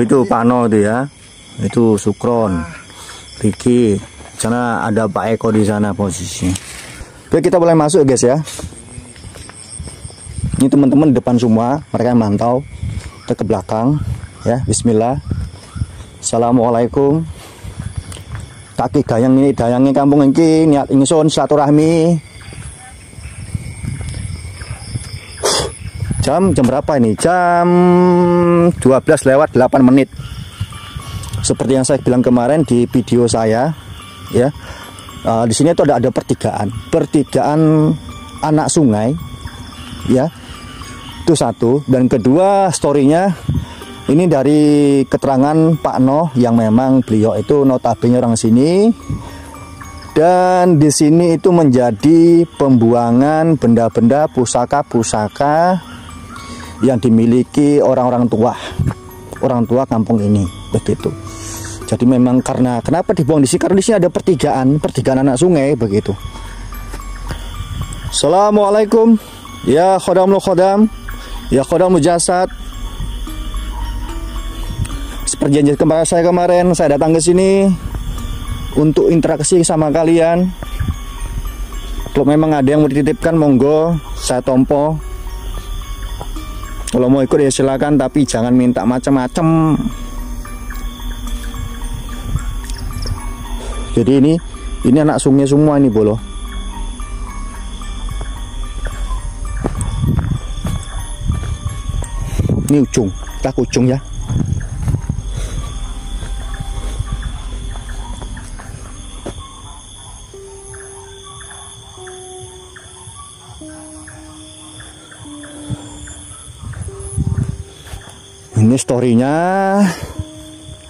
Itu Pano itu ya. Itu Sukron, Riki. Sana ada Pak Eko di sana posisinya. Oke, kita boleh masuk guys ya. Ini teman-teman di depan semua, mereka yang mantau. Kita ke belakang ya. Bismillah. Assalamualaikum. Kaki dayang ini, dayangnya kampung ini niat ingsun silaturahmi. Jam berapa ini? Jam 12:08 menit. Seperti yang saya bilang kemarin di video saya, ya. Di sini tuh ada pertigaan anak sungai, ya. Itu satu. Dan kedua, storynya ini dari keterangan Pak Noh yang memang beliau itu notabene orang sini. Dan di sini itu menjadi pembuangan benda-benda pusaka-pusaka yang dimiliki orang tua kampung ini, begitu. Jadi memang kenapa dibuang di sini? Karena di sini ada pertigaan anak sungai, begitu. Assalamualaikum ya khodamul khodam, ya khodamul jasad. Seperti janji saya kemarin, saya datang ke sini untuk interaksi sama kalian. Kalau memang ada yang mau dititipkan, monggo saya tompo. Kalau mau ikut ya silakan, tapi jangan minta macam-macam. Jadi ini anak sungai semua ini bolo. Ini ujung, tak ujung ya. Ini storynya.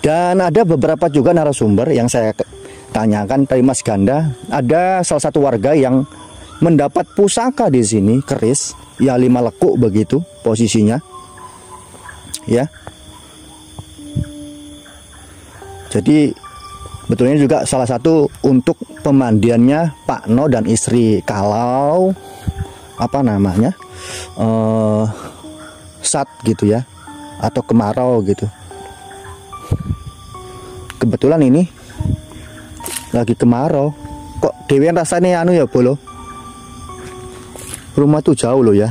Dan ada beberapa juga narasumber yang saya tanyakan dari Mas Ganda. Ada salah satu warga yang mendapat pusaka di sini, keris, ya 5 lekuk begitu posisinya, ya. Jadi betulnya juga salah satu untuk pemandiannya Pak No dan istri kalau apa namanya sat gitu ya, atau kemarau gitu. Kebetulan ini lagi kemarau, kok dewean rasanya anu ya bolo. Rumah tuh jauh loh ya.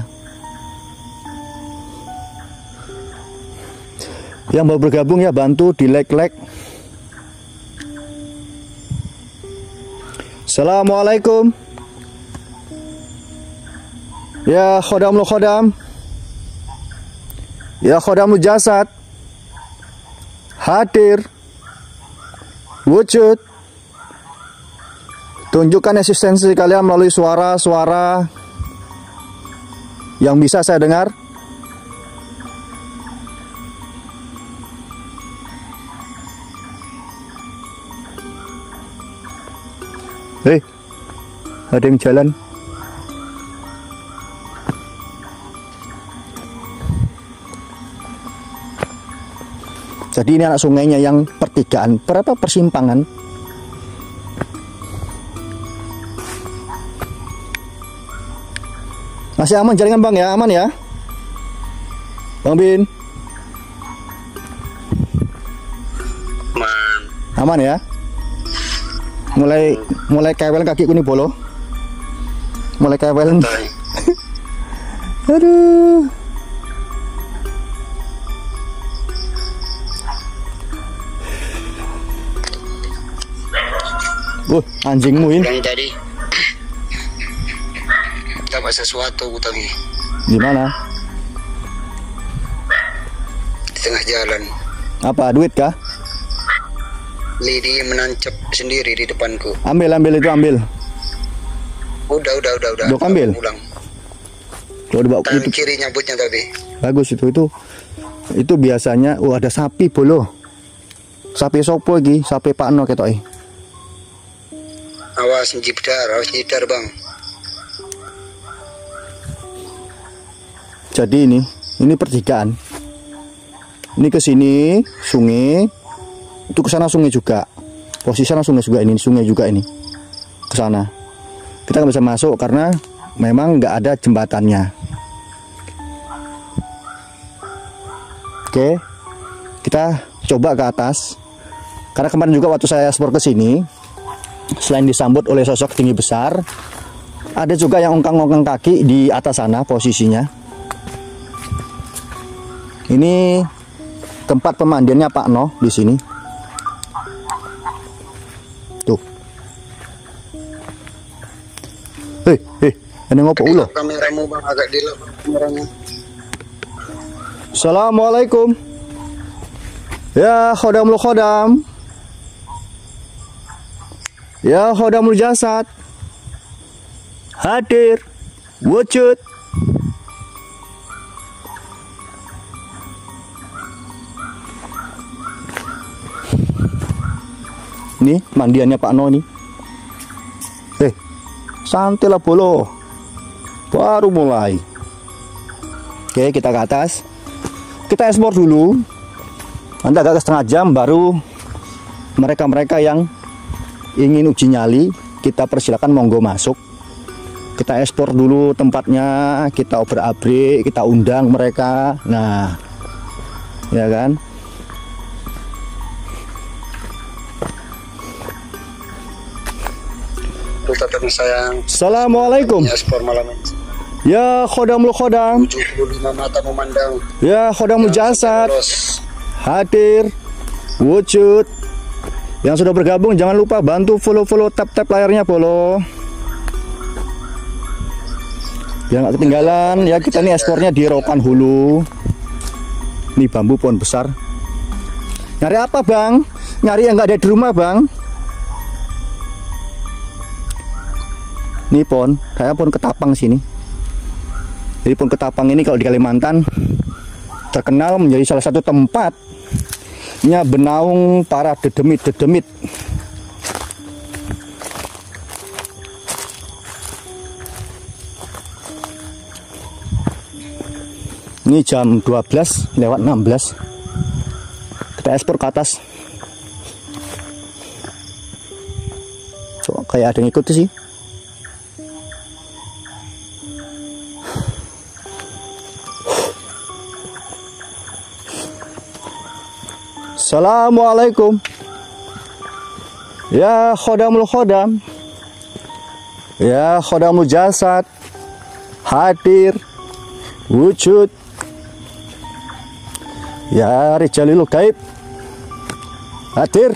Yang mau bergabung ya bantu di like. Assalamualaikum ya khodamul khodam, ya khodamul jasad, hadir, wujud. Tunjukkan eksistensi kalian melalui suara-suara yang bisa saya dengar. Ada yang jalan. Jadi ini anak sungainya yang pertigaan, berapa persimpangan. Masih aman jaringan bang ya, aman ya, Bang Bin. Aman ya. Mulai kewel kakiku nih bolo. Mulai kewel. Aduh. Anjingmu ini. Yang tadi dapat sesuatu tadi. Di mana? Di tengah jalan. Apa, duit kah? Lidi menancap sendiri di depanku. Ambil itu ambil. Udah. Dok ambil. Pulang. Itu kiri nyabutnya tadi. Bagus itu biasanya. Ada sapi bolo. Sapi sopo lagi, sapi Pak No ketok. Awas nyidar bang. Jadi ini pertigaan. Ini ke sini sungai, itu ke sana sungai juga. Posisi sana sungai juga ini, sungai juga ini. Ke sana. Kita nggak bisa masuk karena memang nggak ada jembatannya. Oke, Kita coba ke atas. Karena kemarin juga waktu saya ekspor ke sini, selain disambut oleh sosok tinggi besar, ada juga yang ongkang-ongkang kaki di atas sana posisinya. Ini tempat pemandiannya Pak No di sini. Tuh. Ini ngopo ulo. Kameramu bang agak dilap kameranya. Assalamualaikum. Ya khodamul khodam. Ya khodamul jasad. Hadir. Wujud. Ini mandiannya Pak No nih. Santai lah bolo. Baru mulai. Oke, kita ke atas. Kita ekspor dulu. Nanti agak setengah jam baru mereka-mereka yang ingin uji nyali, kita persilakan monggo masuk. Kita ekspor dulu tempatnya, kita obrak-abrik, kita undang mereka. Nah, ya kan? Tetap sayang. Assalamualaikum. Ekspor malam ini. Ya khodamul khodam. 75 mata memandang. Ya khodamul jasad. Hadir. Wujud. Yang sudah bergabung jangan lupa bantu follow tap layarnya follow. Biar nggak ketinggalan. Ya kita nih ekspornya di Rokan Hulu. Ini bambu pohon besar. Nyari apa bang? Nyari yang nggak ada di rumah bang. Ini pohon, saya pohon ketapang sini. Jadi pohon ketapang ini kalau di Kalimantan terkenal menjadi salah satu tempatnya benaung para dedemit-dedemit. Ini jam 12:16. Kita ekspor ke atas. Coba kayak ada yang ikut sih. Assalamualaikum. Ya khodamul khodam. Ya khodamul jasad. Hadir. Wujud. Ya rijalil gaib. Hadir.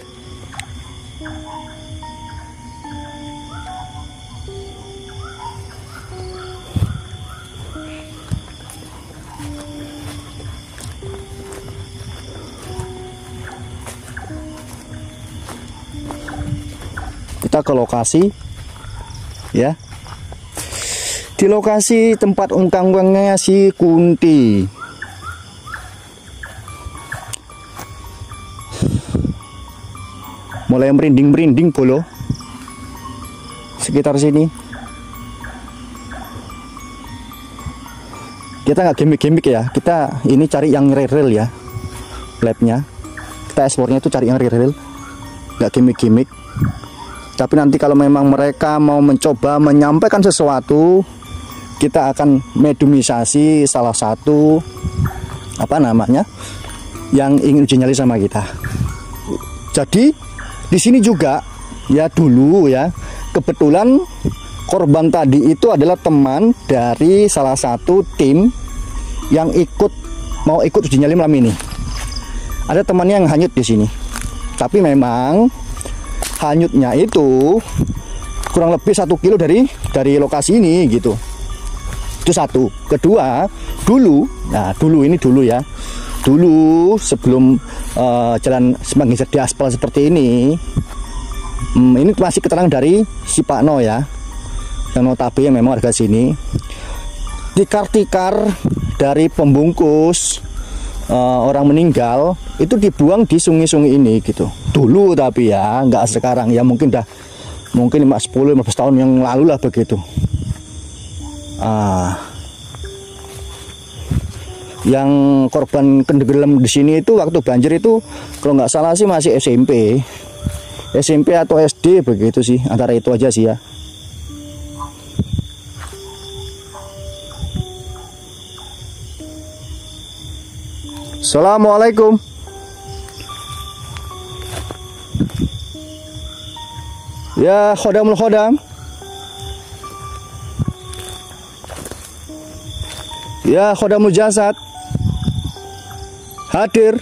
Kita ke lokasi ya, di lokasi tempat ungkang-ungkangnya si Kunti. Mulai merinding-merinding bolo sekitar sini. Kita nggak gimmick-gimmick ya, kita ini cari yang real ya labnya. Kita ekspornya itu cari yang real, nggak gimmick-gimmick. Tapi nanti kalau memang mereka mau mencoba menyampaikan sesuatu, kita akan mediumisasi salah satu apa namanya yang ingin uji nyali sama kita. Jadi di sini juga ya dulu ya kebetulan korban tadi itu adalah teman dari salah satu tim yang mau ikut uji nyali malam ini. Ada temannya yang hanyut di sini. Tapi memang hanyutnya itu kurang lebih 1 kilo dari lokasi ini gitu. Itu satu. Kedua, dulu ya. Dulu sebelum jalan semakin jadi aspal seperti ini masih keterangan dari si Pak No ya. Yang notabene yang memang warga sini. Tikar-tikar dari pembungkus orang meninggal itu dibuang di sungai-sungai ini gitu. Dulu tapi ya, nggak sekarang ya, mungkin 10-15 tahun yang lalu lah begitu. Yang korban tenggelam di sini itu waktu banjir itu kalau nggak salah sih masih SMP atau SD begitu sih, antara itu aja sih ya. Assalamualaikum. Ya khodamul khodam. Ya khodamul jasad. Hadir.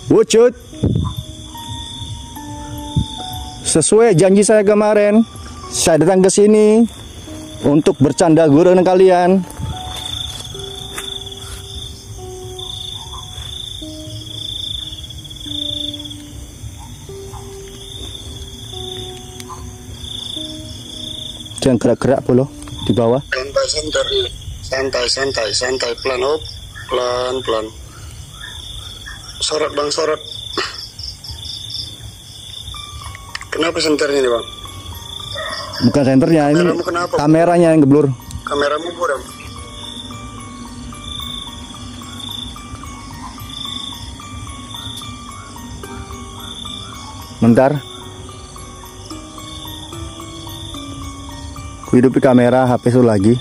Wujud. Sesuai janji saya kemarin, saya datang ke sini untuk bercanda gurau dengan kalian. Jangan gerak-gerak polo di bawah. Santai, pelan, pelan. Sorot bang, sorot. Kenapa senternya nih bang? Bukan senternya, ini kameranya yang geblur. Kameramu buram. Bentar. Ku hidupi kamera HP itu lagi.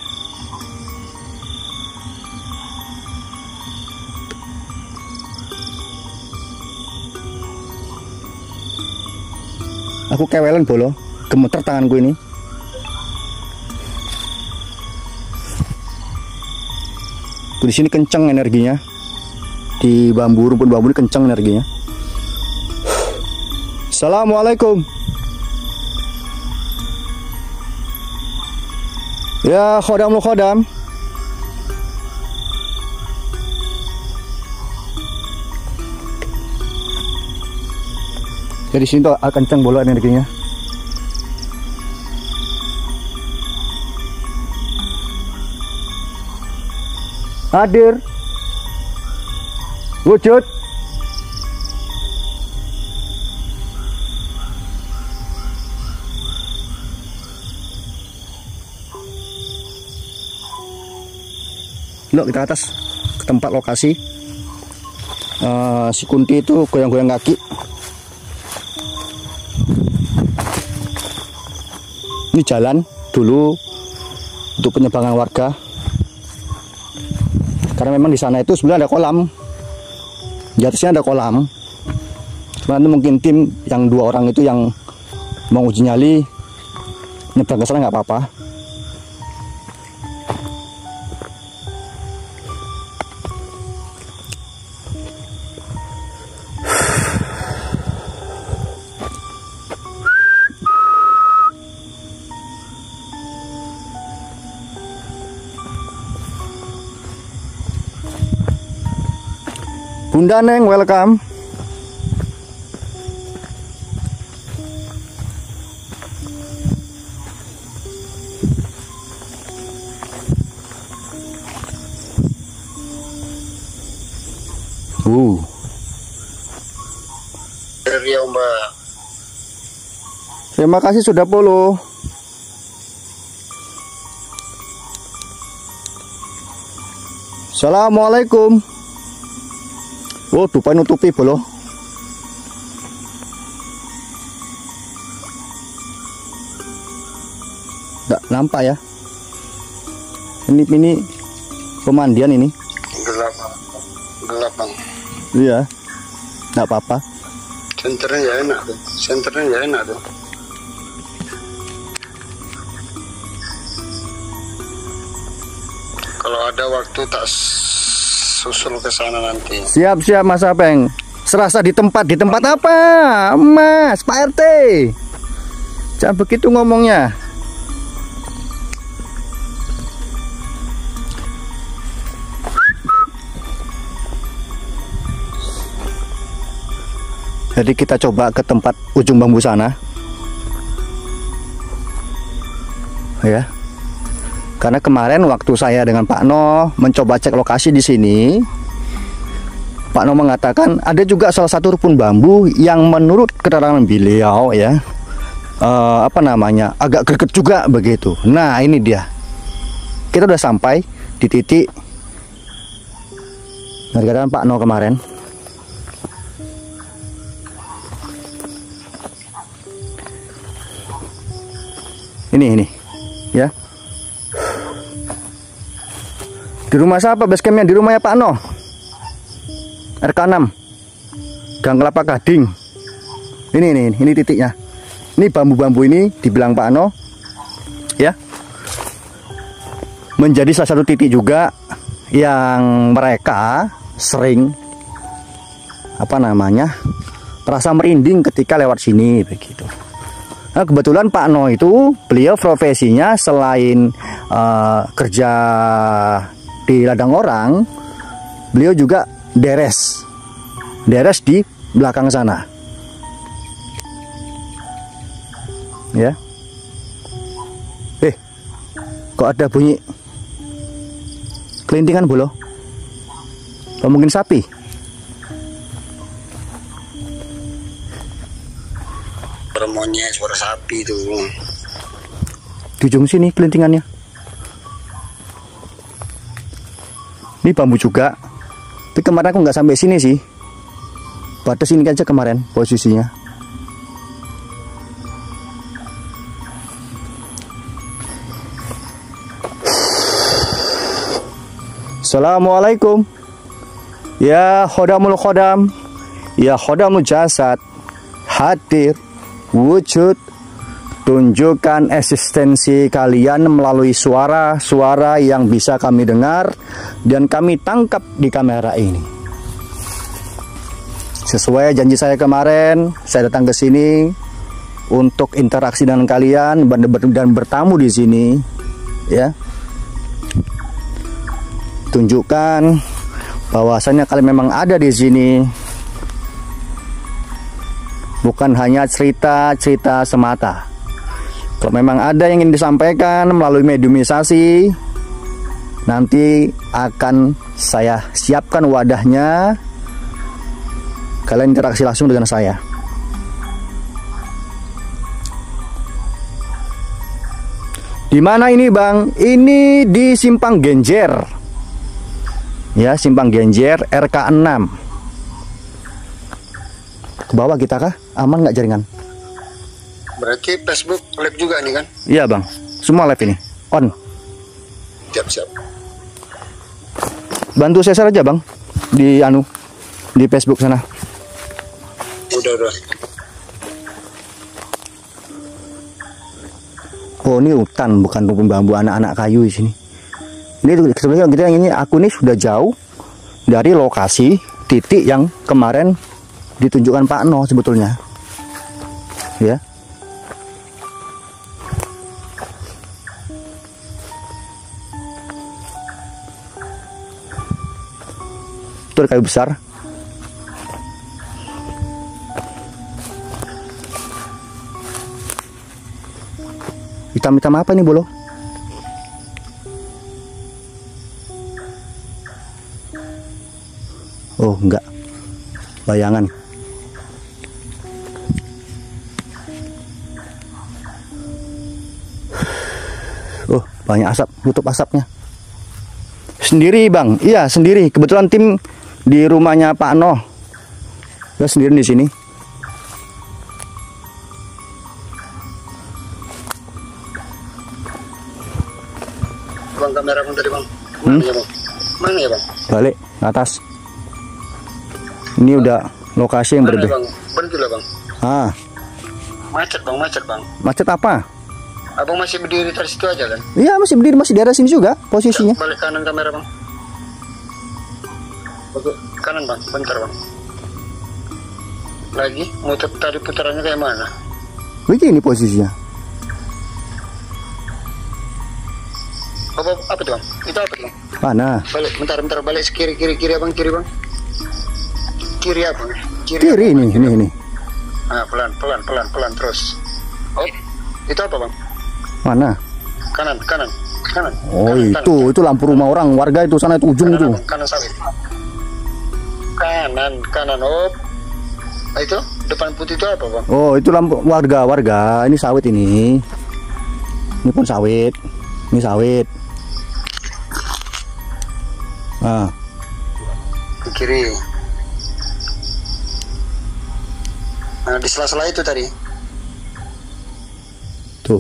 Aku kewelan bolo, gemeter tanganku ini. Di sini kenceng energinya. Di bambu, rumput bambu ini kenceng energinya. Assalamualaikum. Ya khodamul khodam. Jadi sini tuh kenceng bola energinya. Hadir. Wujud. Loh, kita atas ke tempat lokasi. Si Kunti itu goyang-goyang kaki. Ini jalan dulu untuk penyeberangan warga. Karena memang di sana itu sebenarnya ada kolam. Di atasnya ada kolam. Cuma itu mungkin tim yang 2 orang itu yang mau uji nyali nyebrang ke sana nggak apa-apa. Bunda Neng, welcome. Ria Mbak. Terima kasih sudah follow. Assalamualaikum. Oh, dupa nutupi bolo. Nggak nampak ya. Ini pemandian ini. Gelap bang. Iya. Nggak apa-apa. Senternya ya enak tuh. Kalau ada waktu tak susul ke sana nanti. Siap Mas Apeng. Serasa di tempat apa, Mas Pak RT? Jangan begitu ngomongnya. Jadi kita coba ke tempat ujung bambu sana. Ya. Karena kemarin waktu saya dengan Pak No mencoba cek lokasi di sini, Pak No mengatakan ada juga salah satu rumpun bambu yang menurut keterangan beliau ya, agak greget juga begitu. Nah ini dia, kita udah sampai di titik gara-gara Pak No kemarin. Ini ya. Di rumah siapa basecampnya? Di rumahnya Pak No, RK6 Gang Kelapa Gading. Ini titiknya. Ini bambu-bambu ini dibilang Pak Ano ya, menjadi salah satu titik juga yang mereka sering merasa merinding ketika lewat sini begitu. Nah, kebetulan Pak No itu beliau profesinya selain kerja di ladang orang, beliau juga deres di belakang sana ya. Kok ada bunyi kelintingan bolo? Atau mungkin sapi? Suara monyet, suara sapi itu. Di ujung sini kelintingannya. Ini bambu juga. Tapi kemarin aku nggak sampai sini sih. Batas ini aja kemarin posisinya. Assalamualaikum. Ya khodamul khodam, ya khodamul jasad, hadir, wujud, tunjukkan eksistensi kalian melalui suara-suara yang bisa kami dengar dan kami tangkap di kamera ini. Sesuai janji saya kemarin, saya datang ke sini untuk interaksi dengan kalian dan bertamu di sini, ya. Tunjukkan bahwasannya kalian memang ada di sini, bukan hanya cerita-cerita semata. Kalau memang ada yang ingin disampaikan melalui mediumisasi, nanti akan saya siapkan wadahnya, kalian interaksi langsung dengan saya. Di mana ini Bang? Ini di Simpang Genjer. Ya, Simpang Genjer RK 6. Ke bawah kita kah? Aman nggak jaringan? Berarti Facebook live juga nih kan? Iya Bang, semua live ini on. Siap. Bantu saya share aja Bang di di Facebook sana. Udah. Oh, ini hutan, bukan rumpun bambu, anak-anak kayu di sini. Ini sebenarnya kita yang ini, aku ini sudah jauh dari lokasi titik yang kemarin ditunjukkan Pak No sebetulnya, ya. Itu ada kayu besar. Hitam-hitam apa ini bolo? Oh enggak, bayangan. Oh banyak asap, tutup asapnya. Sendiri Bang? Iya sendiri. Kebetulan tim di rumahnya Pak No, ya sendiri di sini. Bang, kamera bang tadi Bang. Mana ya Bang? Mana ya Bang? Balik ke atas. Ini udah lokasi yang berbeda. Bang, berhenti lah Bang. Macet Bang. Macet apa? Abang masih berdiri dari situ aja kan? Iya masih berdiri, masih di daerah sini juga posisinya. Balik kanan kamera Bang. Kanan Bang, bentar Bang. Lagi, muter tadi putarannya kayak mana? Begini posisinya. Apa tuh Bang? Itu apa tuh Bang? Mana? Balik, bentar balik kiri Abang, kiri Bang. Kiri Abang. Kiri ini. Ah, pelan terus. Oh, itu apa Bang? Mana? Kanan. Oh kanan, itu lampu rumah orang warga itu sana, itu ujung itu. Kanan sawit. Kanan. Oh, itu depan putih itu apa Bang? Oh itu lampu warga. Ini sawit ini. Ini pun sawit. Ini sawit. Nah. Di kiri. Nah, di sela-sela itu tadi. Tuh.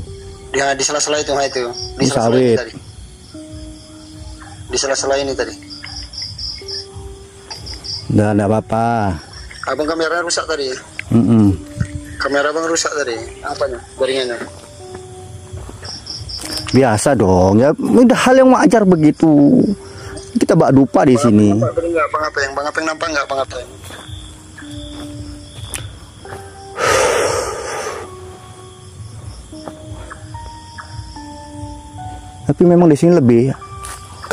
Di sela-sela itu, itu. Di sawit. Di sela-sela ini tadi. Nggak apa-apa. Abang kamera rusak tadi ya? Kamera bang rusak tadi. Apanya? Jaringannya? Biasa dong ya, udah hal yang wajar begitu. Kita bak dupa di sini. Bang Apeng nampak nggak Bang Apeng? Tapi memang di sini lebih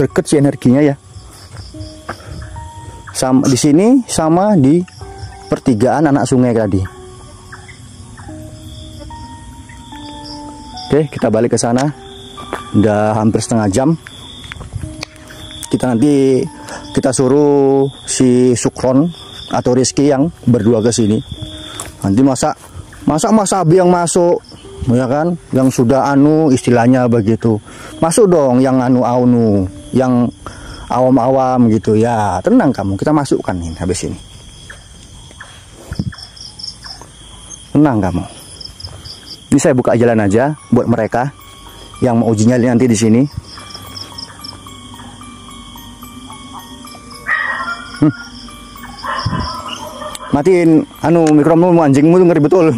greget sih energinya ya. Sama di sini sama di pertigaan anak sungai tadi. Oke, kita balik ke sana. Udah hampir setengah jam. Kita suruh si Sukron atau Rizky yang berdua ke sini. Nanti masa Mas Abi yang masuk, ya kan? Yang sudah istilahnya begitu. Masuk dong yang yang awam-awam gitu ya. Tenang kamu, kita masukkan nih habis ini. Tenang kamu. Ini saya buka jalan aja buat mereka yang mau uji nyali nanti di sini. Matiin mikrofonmu, anjingmu tuh ngeri betul.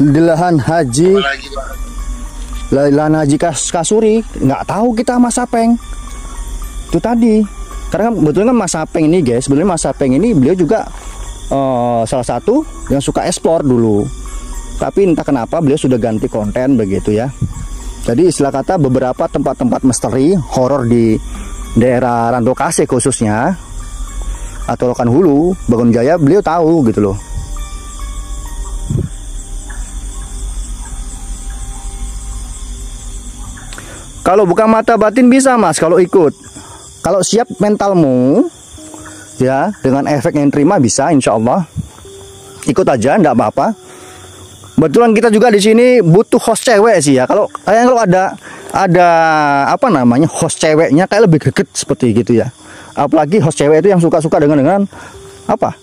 Di lahan Haji Kasuri, nggak tahu kita Mas Apeng itu tadi, karena kebetulan kan Mas Apeng ini guys, sebenarnya Mas Apeng ini beliau juga salah satu yang suka explore dulu, tapi entah kenapa beliau sudah ganti konten begitu ya. Jadi istilah kata beberapa tempat-tempat misteri horor di daerah Rantau Kasih khususnya atau Rokan Hulu, Bangun Jaya, beliau tahu gitu loh. Kalau buka mata batin bisa Mas, kalau ikut. Kalau siap mentalmu, ya dengan efek yang terima bisa, insya Allah. Ikut aja, enggak apa-apa. Kebetulan kita juga di sini butuh host cewek sih ya. Kalau ada apa namanya host ceweknya kayak lebih greget seperti gitu ya. Apalagi host cewek itu yang suka-suka dengan apa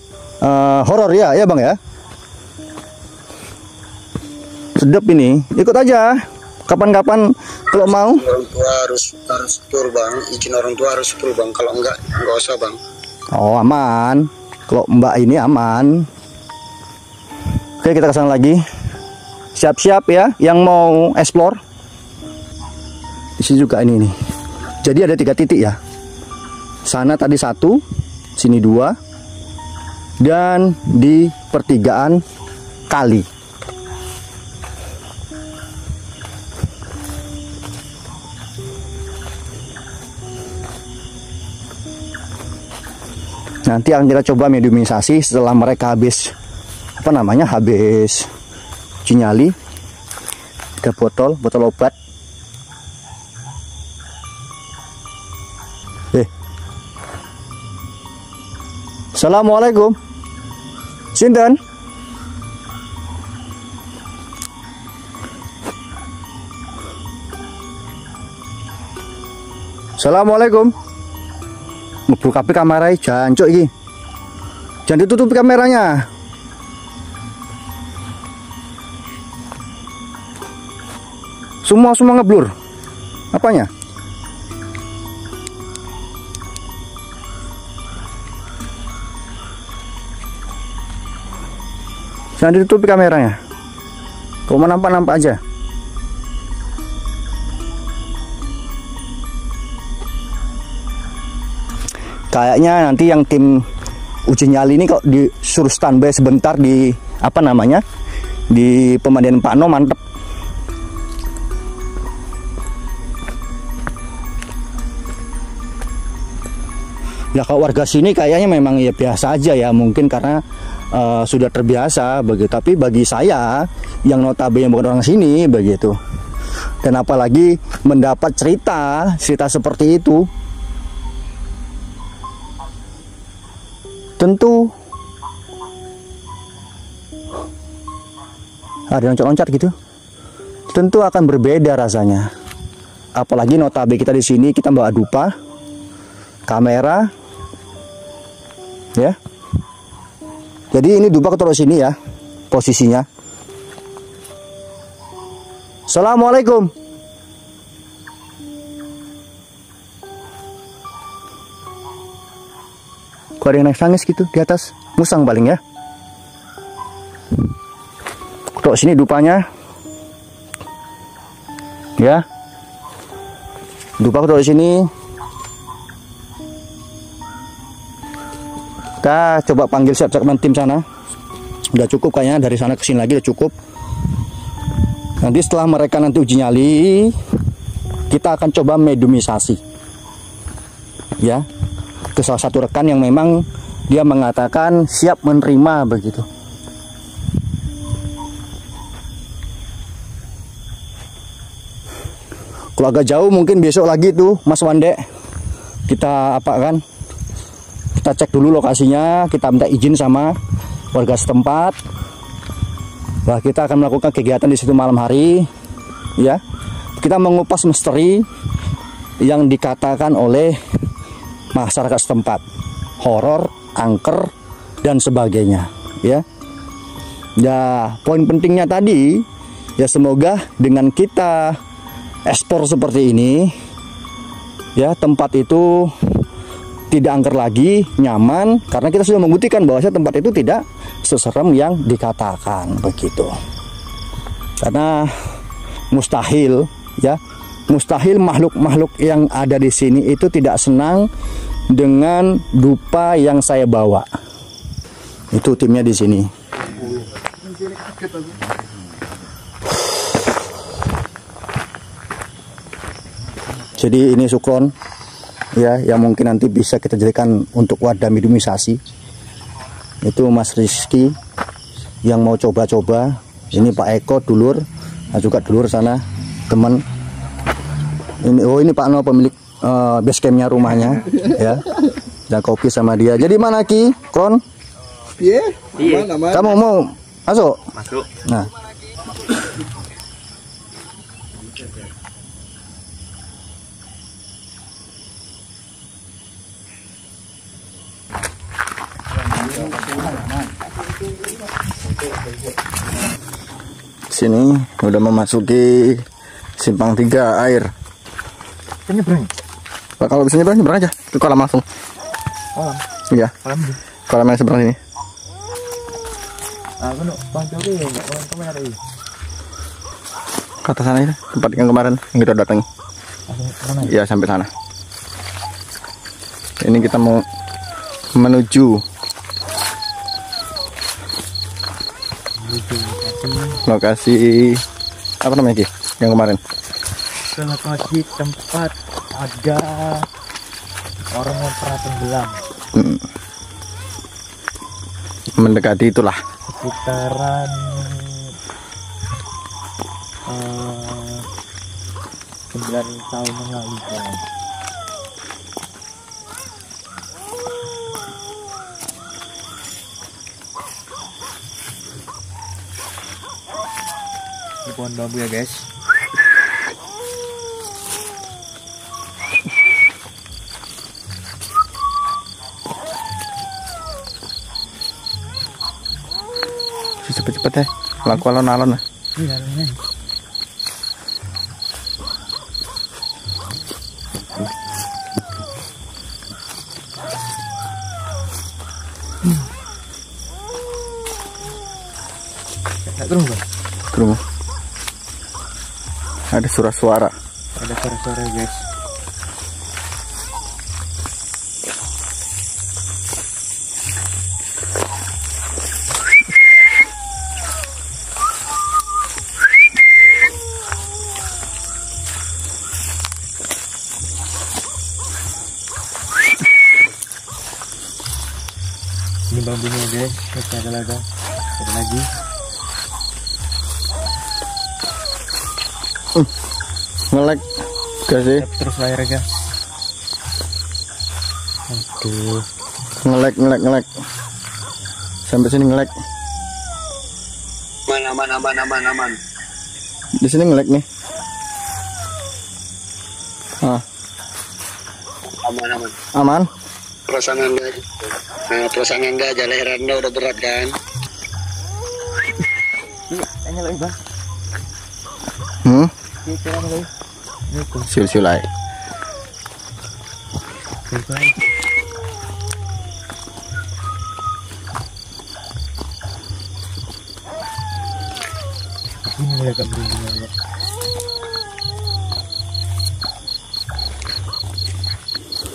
horor ya, ya bang ya. Sedap ini, ikut aja. Kapan-kapan kalau mau. Orang tua harus tur bang, izin orang tua harus tur bang. Kalau enggak usah bang. Oh aman, kalau mbak ini aman. Oke, kita kesana lagi. Siap-siap ya, yang mau explore. Di sini juga ini nih. Jadi ada 3 titik ya. Sana tadi 1, sini 2, dan di pertigaan kali. Nanti akan kita coba mediumisasi setelah mereka habis habis uji nyali. 3 botol obat. Assalamualaikum. Sinten? Assalamualaikum. Ngebuka kamera jancuk iki. Jangan ditutup kameranya. Semua ngeblur. Apanya? Jangan ditutup kameranya. Kalau mau nampak aja. Kayaknya nanti yang tim uji nyali ini kok disuruh standby sebentar di di pemandian Pak No, mantep. Ya kalau warga sini kayaknya memang ya biasa aja ya, mungkin karena sudah terbiasa begitu. Tapi bagi saya yang notabene bukan orang sini begitu, dan apalagi mendapat cerita seperti itu, tentu ada loncat-loncat gitu, tentu akan berbeda rasanya. Apalagi notabene kita di sini kita bawa dupa, kamera, ya. Jadi ini dupa taruh sini ya, posisinya. Assalamualaikum. Kok ada yang nangis gitu di atas? Musang paling ya. Taruh sini dupanya. Ya. Dupa taruh sini. Kita coba panggil siap-siap tim sana. Udah cukup kayaknya, dari sana ke sini lagi udah cukup. Nanti setelah mereka nanti uji nyali, kita akan coba mediumisasi. Ya. Ke salah satu rekan yang memang dia mengatakan siap menerima begitu. Kalau agak jauh mungkin besok lagi tuh Mas Wande, kita apa kan, kita cek dulu lokasinya, kita minta izin sama warga setempat bahwa kita akan melakukan kegiatan di situ malam hari, ya. Kita mengupas misteri yang dikatakan oleh masyarakat setempat, horor, angker dan sebagainya, ya. Ya, poin pentingnya tadi ya, semoga dengan kita ekspor seperti ini, ya, tempat itu tidak angker lagi, nyaman, karena kita sudah membuktikan bahwa tempat itu tidak seserem yang dikatakan begitu. Karena mustahil, ya, mustahil makhluk-makhluk yang ada di sini itu tidak senang dengan dupa yang saya bawa. Itu timnya di sini. Jadi ini sukron, ya, yang mungkin nanti bisa kita jadikan untuk wadah mediumisasi. Itu Mas Rizky yang mau coba-coba. Ini Pak Eko dulur, nah juga dulur sana teman. Ini, oh ini Pak No pemilik base campnya rumahnya, ya. Dan kopi sama dia. Jadi mana Ki? Kron? Iya. Kamu mau masuk? Masuk. Nah. Sini udah memasuki simpang 3 air. Nyebrang. Kalau bisa nyebrang, nyebrang aja ke kolam langsung. Kolam. Iya. Kolam. Kolam yang seberang sini. Aku nak panjang ni, nak kamera ni. Ke atas sana itu, tempat yang kemarin yang kita datangi. Iya, sampai sana. Ini kita mau menuju lokasi apa namanya Ki? Yang kemarin. Ke lokasi tempat ada orang yang pernah tenggelam. Mendekati itulah. Sekitaran 9 tahun yang lalu. Ini pohon bambu ya guys. Cepet-cepet ya, laku alon-alon lah. Iya, alon. Kerungu. Ada suara-suara. Ada suara-suara guys. Ini bambunya guys, masih ada lagi. Ngelek kasih. Terus layar aja. Aduh. Ngelek. Sampai sini ngelek. Aman. Di sini nge-lag nih. Aman. Perasaan anda aja leher anda udah berat kan? Tanya lagi bang. Kira lagi. Sil-silai. Ini agak berhubungan ya.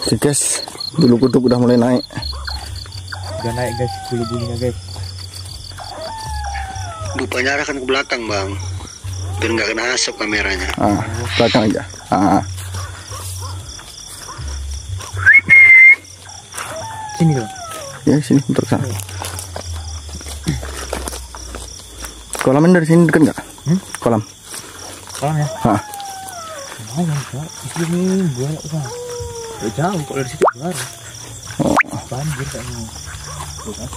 Oke guys, bulu kuduk udah mulai naik. Udah naik guys, bulu-bulunya guys. Lupanya arahkan ke belakang bang, biar nggak kena asap kameranya. Belakang aja. Sini dong. Ya sini, untuk sana. Kolamnya dari sini dekat nggak? Kolam. Kolam ya? Lumayan pak, di sini banyak bang. Jauh kalau dari situ baru. Banjir kayaknya. Bukan?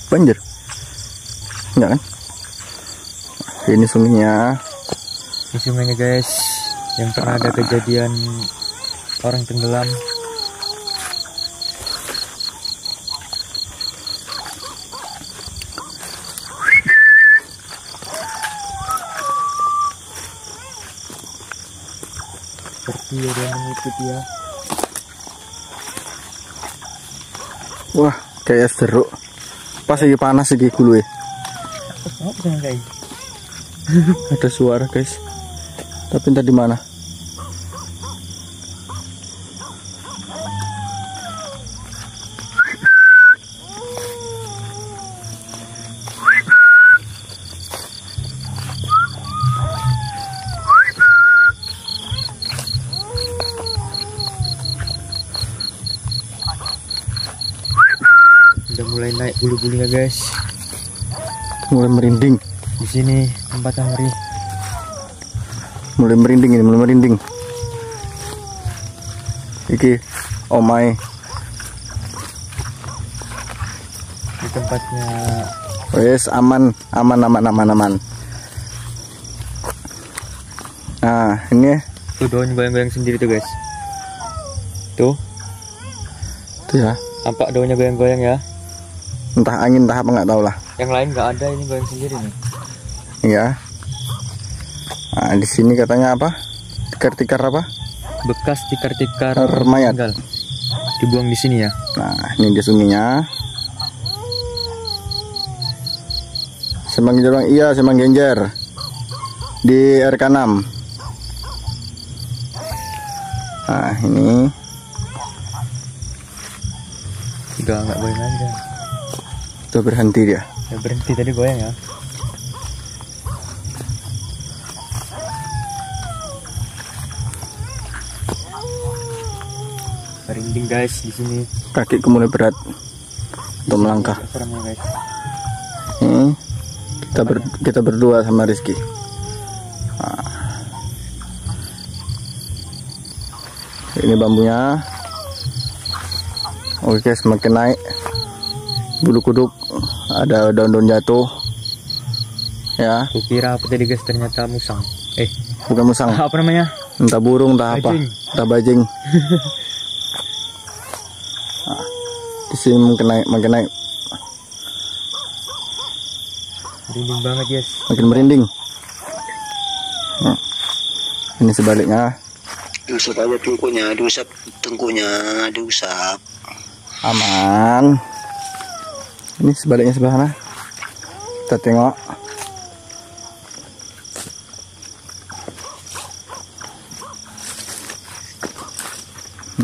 Banjir? Enggak kan? Ini sungainya. Ini sungainya guys, yang pernah ada kejadian orang tenggelam. Seperti ada yang mengikuti ya. Wah, kayak seru. Pas lagi panas lagi dulu ya. Guys. Ada suara guys. Tapi entah di mana. Udah mulai naik bulu-bulunya guys. Mulai merinding. Di sini tempat yang ngeri. Mulai merinding ini, mulai merinding. Iki, oh my. Di tempatnya. Wes aman. Nah, ini Tuh daun goyang-goyang sendiri tuh guys. Tuh. Tuh ya. Nampak daunnya goyang-goyang ya. Entah angin entah apa nggak tahu lah. Yang lain nggak ada, ini goyang sendiri nih. Iya. Nah, di sini katanya apa? Tikar-tikar apa? Bekas tikar-tikar mayat. tinggal. Dibuang di sini ya. Nah, ini di sungainya. Semang Jerman, iya Semang Genjer. Di RK6. Nah, ini Udah nggak goyang aja. tuh berhenti dia. Ya berhenti tadi goyang ya. Merinding guys di sini. Kakiku mulai berat untuk melangkah. Seremnya guys. Kita berdua sama Rizky. Nah. Ini bambunya. Oke guys, semakin naik. Bulu kuduk, ada daun-daun jatuh. Ya. Kukira apa tadi guys, ternyata musang. Bukan musang. Apa namanya? Entah burung, entah apa. Bajing. Entah bajing. Nah, di sini makin naik. Merinding banget guys. Makin merinding. Nah, ini sebaliknya. Diusap aja tengkunya, diusap. Aman. Ini sebaliknya sebelah sana. Kita tengok.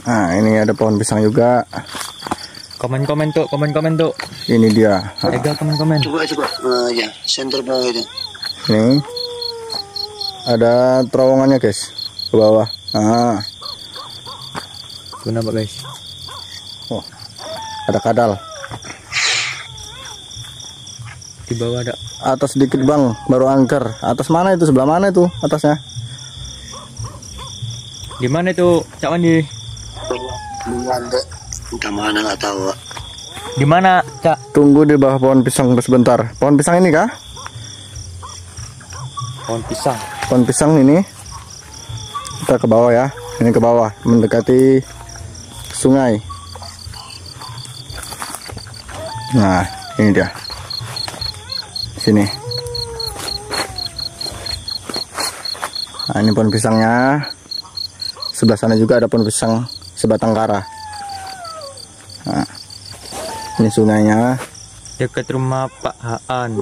Nah, ini ada pohon pisang juga. Komen tuh. Ini dia. Ega komen. Coba. Ya, center bawah itu. Ini ada terowongannya guys, ke bawah. Nah, Kenapa guys? oh, ada kadal. Di bawah ada. Atas sedikit bang, baru angker. Atas mana itu? Sebelah mana itu atasnya? Di mana itu Cak Wandi? Entah mana nggak tahu. Di mana, Cak? Tunggu di bawah pohon pisang sebentar. Pohon pisang ini kah? Pohon pisang. Pohon pisang ini. Kita ke bawah ya. Ini ke bawah, mendekati sungai. Nah, ini dia. Sini. Nah, ini pohon pisangnya. Sebelah sana juga ada pohon pisang sebatang kara. Nah, ini sungainya. Dekat rumah Pak Haan.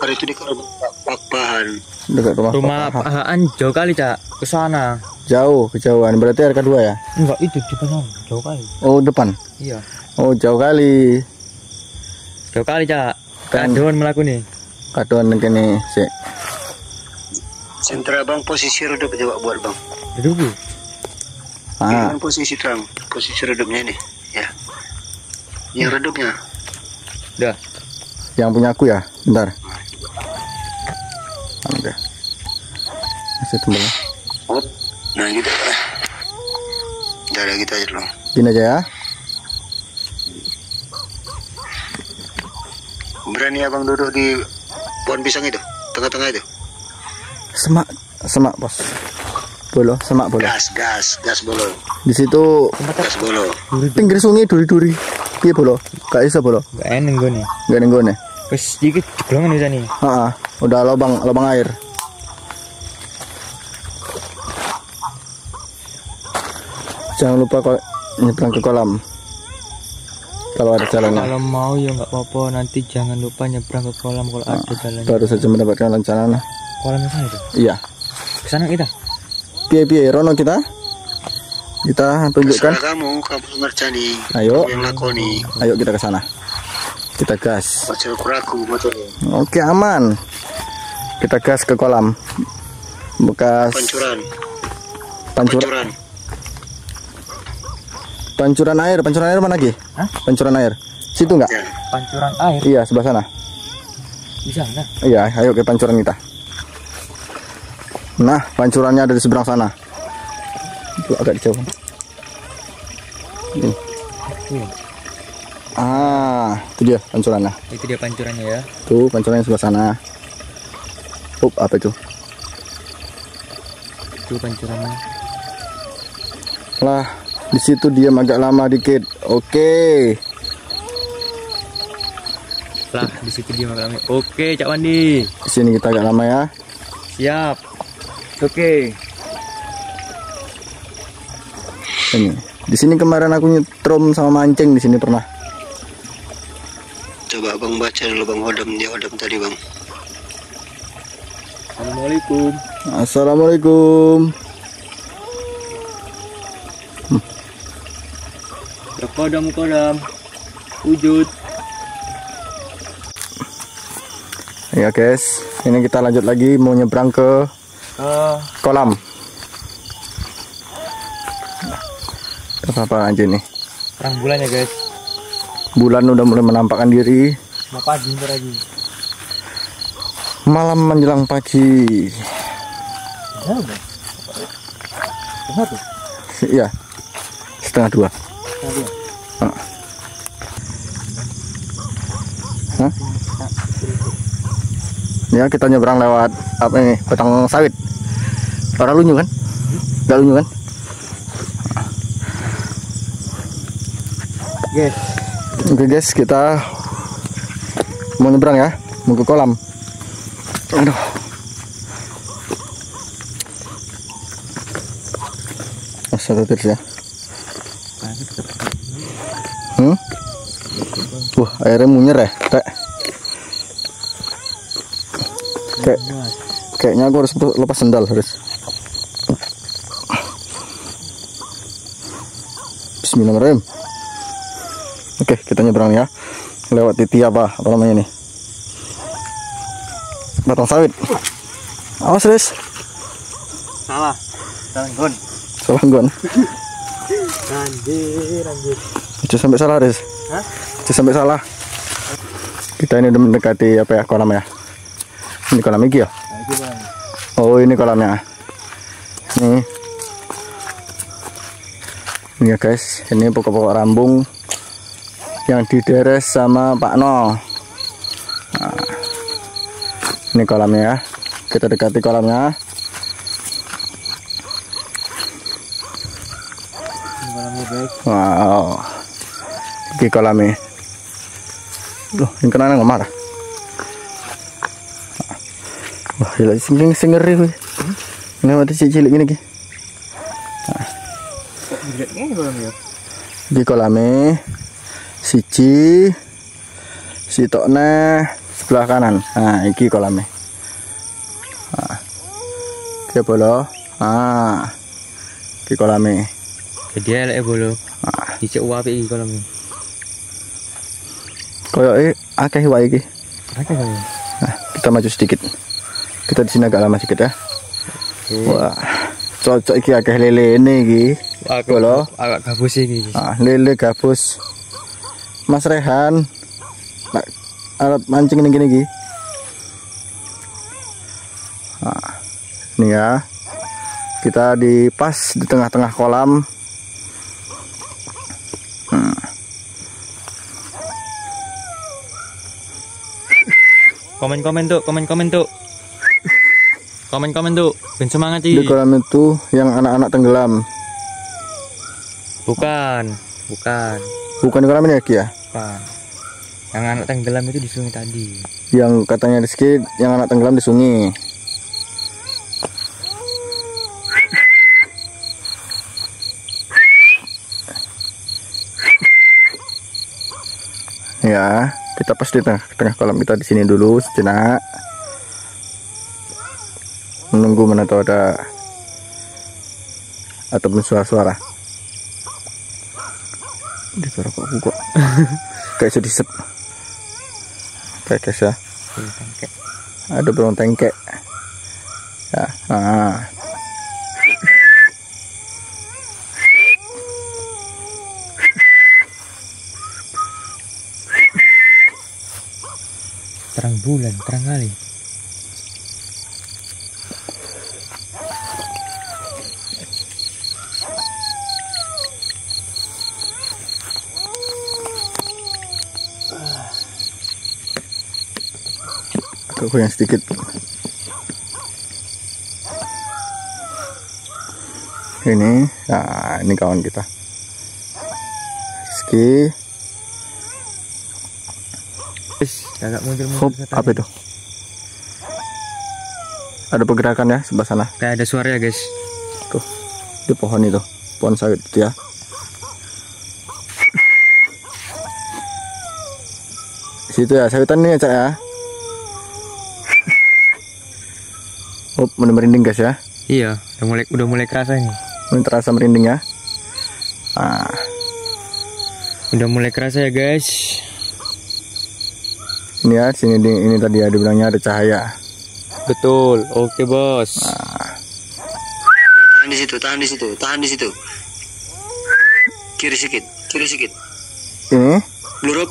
Hari itu dekat rumah Pak Pahan. Dekat Rumah Pak Haan jauh kali, Cak. Ke sana. Jauh, kejauhan. Berarti RK2 ya? Enggak, itu di depan. Jauh kali. Oh, depan. Iya. Oh, jauh kali. Jauh kali, Cak. Kan. Kadon melaku nih. Kaduan kene sik. Sentra bang, posisi redup coba buat bang. Duduk. Ah, Ini kan posisi terang, posisi redupnya ini. Ya. Yang redupnya. Udah. yang punya aku ya. Bentar. Oke. Masih tembel. Up. Nah gitu. Udah ada gitu aja dulu. Gini aja ya. Berani abang duduk di pohon pisang itu, tengah-tengah itu. Semak bos. Bolo, semak bolo. Gas bolo. Di situ Gas bolo. pinggir sungai duri-duri. Piye bolo? Gak iso bolo. Gak enak gue nih. Gak ning gone. Wes sedikit jeblongan bisa nih. Heeh, udah lubang air. Jangan lupa kalau nyebrang ke kolam. Kalau ada jalannya. Kalau mau ya nggak apa-apa, nanti jangan lupa nyebrang ke kolam kalau ada jalannya. Baru saja mendapatkan rencana. Kolamnya sana itu. Iya. Kesana kita. Piye Rono kita tunjukkan. Terserah kamu ngerjani. Ayo. Kamu yang lakoni. Ayo kita ke sana. Kita gas. Baca kuraku motornya. Oke, aman. Kita gas ke kolam. Bekas Pancuran. Pancuran air mana lagi? Hah? Pancuran air. Situ enggak? Ya. Pancuran air Iya, sebelah sana. di sana. Iya, ayo ke pancuran kita. Nah, pancurannya ada di seberang sana. Itu agak dijauhkan. Ini. Tuh, Itu dia pancurannya. itu dia pancurannya ya. Tuh, pancurannya sebelah sana. Apa itu? Itu pancurannya. Lah, di situ diam agak lama dikit. Oke. Lah, di situ dia makan. Oke, Cak Wandi. Di sini kita agak lama ya. Siap. Oke. Ini. Di sini kemarin aku nyetrum sama mancing di sini pernah. Coba abang baca dulu bang dia odam tadi bang. Assalamualaikum. Assalamualaikum. Kodam. Wujud. Ya guys, ini kita lanjut lagi mau nyebrang ke kolam. Apa aja nih? Terang bulan ya guys. Bulan udah mulai menampakkan diri. Mau pagi bentar lagi. Malam menjelang pagi. Iya, 1:30. Hah? Ya kita nyebrang lewat apa ini? Batang sawit. Orang lunyu kan? Gak lunyu kan? Guys, Oke guys, kita mau nyebrang ya, mau ke kolam. Aduh. Satu tiris ya. Wah, airnya munyer ya, kayaknya aku harus lepas sendal harus. Bismillahirrahmanirrahim. Oke, kita nyebrang ya. Lewat titi apa namanya nih? Batang sawit. Awas, Riz. salah. Gon. Salah gon. Anjir. Jangan sampai salah, Riz. Hah? Jangan sampai salah. Kita ini udah mendekati apa ya, kolam ya? Ini kolam iki ya? Oh, ini kolamnya. Nih. Ini ya guys, ini pokok-pokok rambung yang dideres sama Pak No. Nah, ini kolamnya ya, kita dekati kolamnya. Wow, ini kolamnya. Loh, ini kenapa nggak marah? Wah, gila, ngeri gue. Ini mati cilik gini ki. Di kolamnya siji sitokne sebelah kanan. Nah, iki kolamnya. Nah, iki bolo. Ah, iki kolamnya. Jadi elek bolo. Dicek wapi iki kolamnya. Koyoke akeh wae iki. Akeh wae. Nah, kita maju sedikit. Kita di sini agak lama sedikit ya. Wah, cocok iki akeh lele ini iki. Bolo agak gabus iki. Ah, lele gabus. Mas Rehan, alat mancing ini gini. Nah, ini ya, kita di pas di tengah-tengah kolam. Komen-komen tuh, komen-komen tuh, ben semangat sih. Di kolam itu yang anak-anak tenggelam. Bukan Kolam ini ya, Ki ya? Bukan. Yang anak tenggelam itu di sungai tadi. Yang katanya Rizky, yang anak tenggelam di sungai. Ya, kita pas di tengah kolam, kita di sini dulu sejenak. Menunggu mana tahu ada ataupun suara-suara. Di suara kok kayak sudah disep. Kayak guys ya. Ada burung tengkek. Ya, nah. Terang bulan, terang kali. Agak goyang sedikit. Ini, nah ini kawan kita. Rizky. Agak mundur-mundur. Hop, apa itu? Ada pergerakan ya sebelah sana. Kayak ada suara ya guys. Tuh, di pohon itu, pohon sawit itu ya. Situ ya, sawitan ini ya Cak ya. Hop, udah merinding guys ya. Iya, udah mulai kerasa ini. Ini terasa merinding ya. Ah, udah mulai kerasa ya guys. ini ya, sini ini tadi ya dibilangnya ada cahaya. Betul, oke bos. Tahan di situ. Kiri sedikit. Ini Bluruk.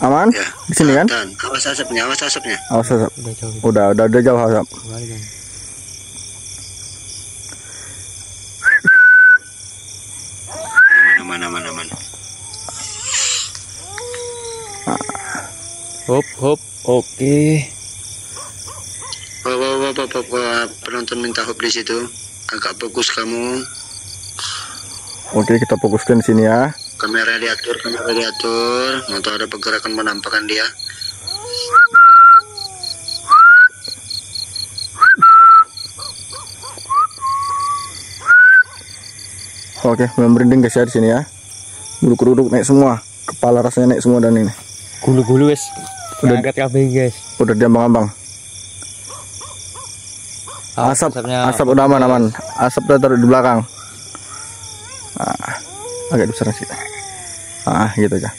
aman? Ya. Di sini kan? Tahan. Awas asapnya. Awas asap. Udah jauh. Udah jauh asap. Aman. Hop, oke. Bapak penonton minta hop di situ. Agak fokus kamu. Oke, kita fokuskan di sini ya. Kamera diatur. Mau tahu ada pergerakan penampakan dia. Oke, merinding guys ya di sini ya. Bulu kuduk naik semua, kepala rasanya naik semua dan ini. Gulu-gulu guys. Udah angkat kabeh guys. Udah diambang-ambang. Asap udah aman. Asap udah taruh di belakang. Nah, agak besar sih. Gitu aja.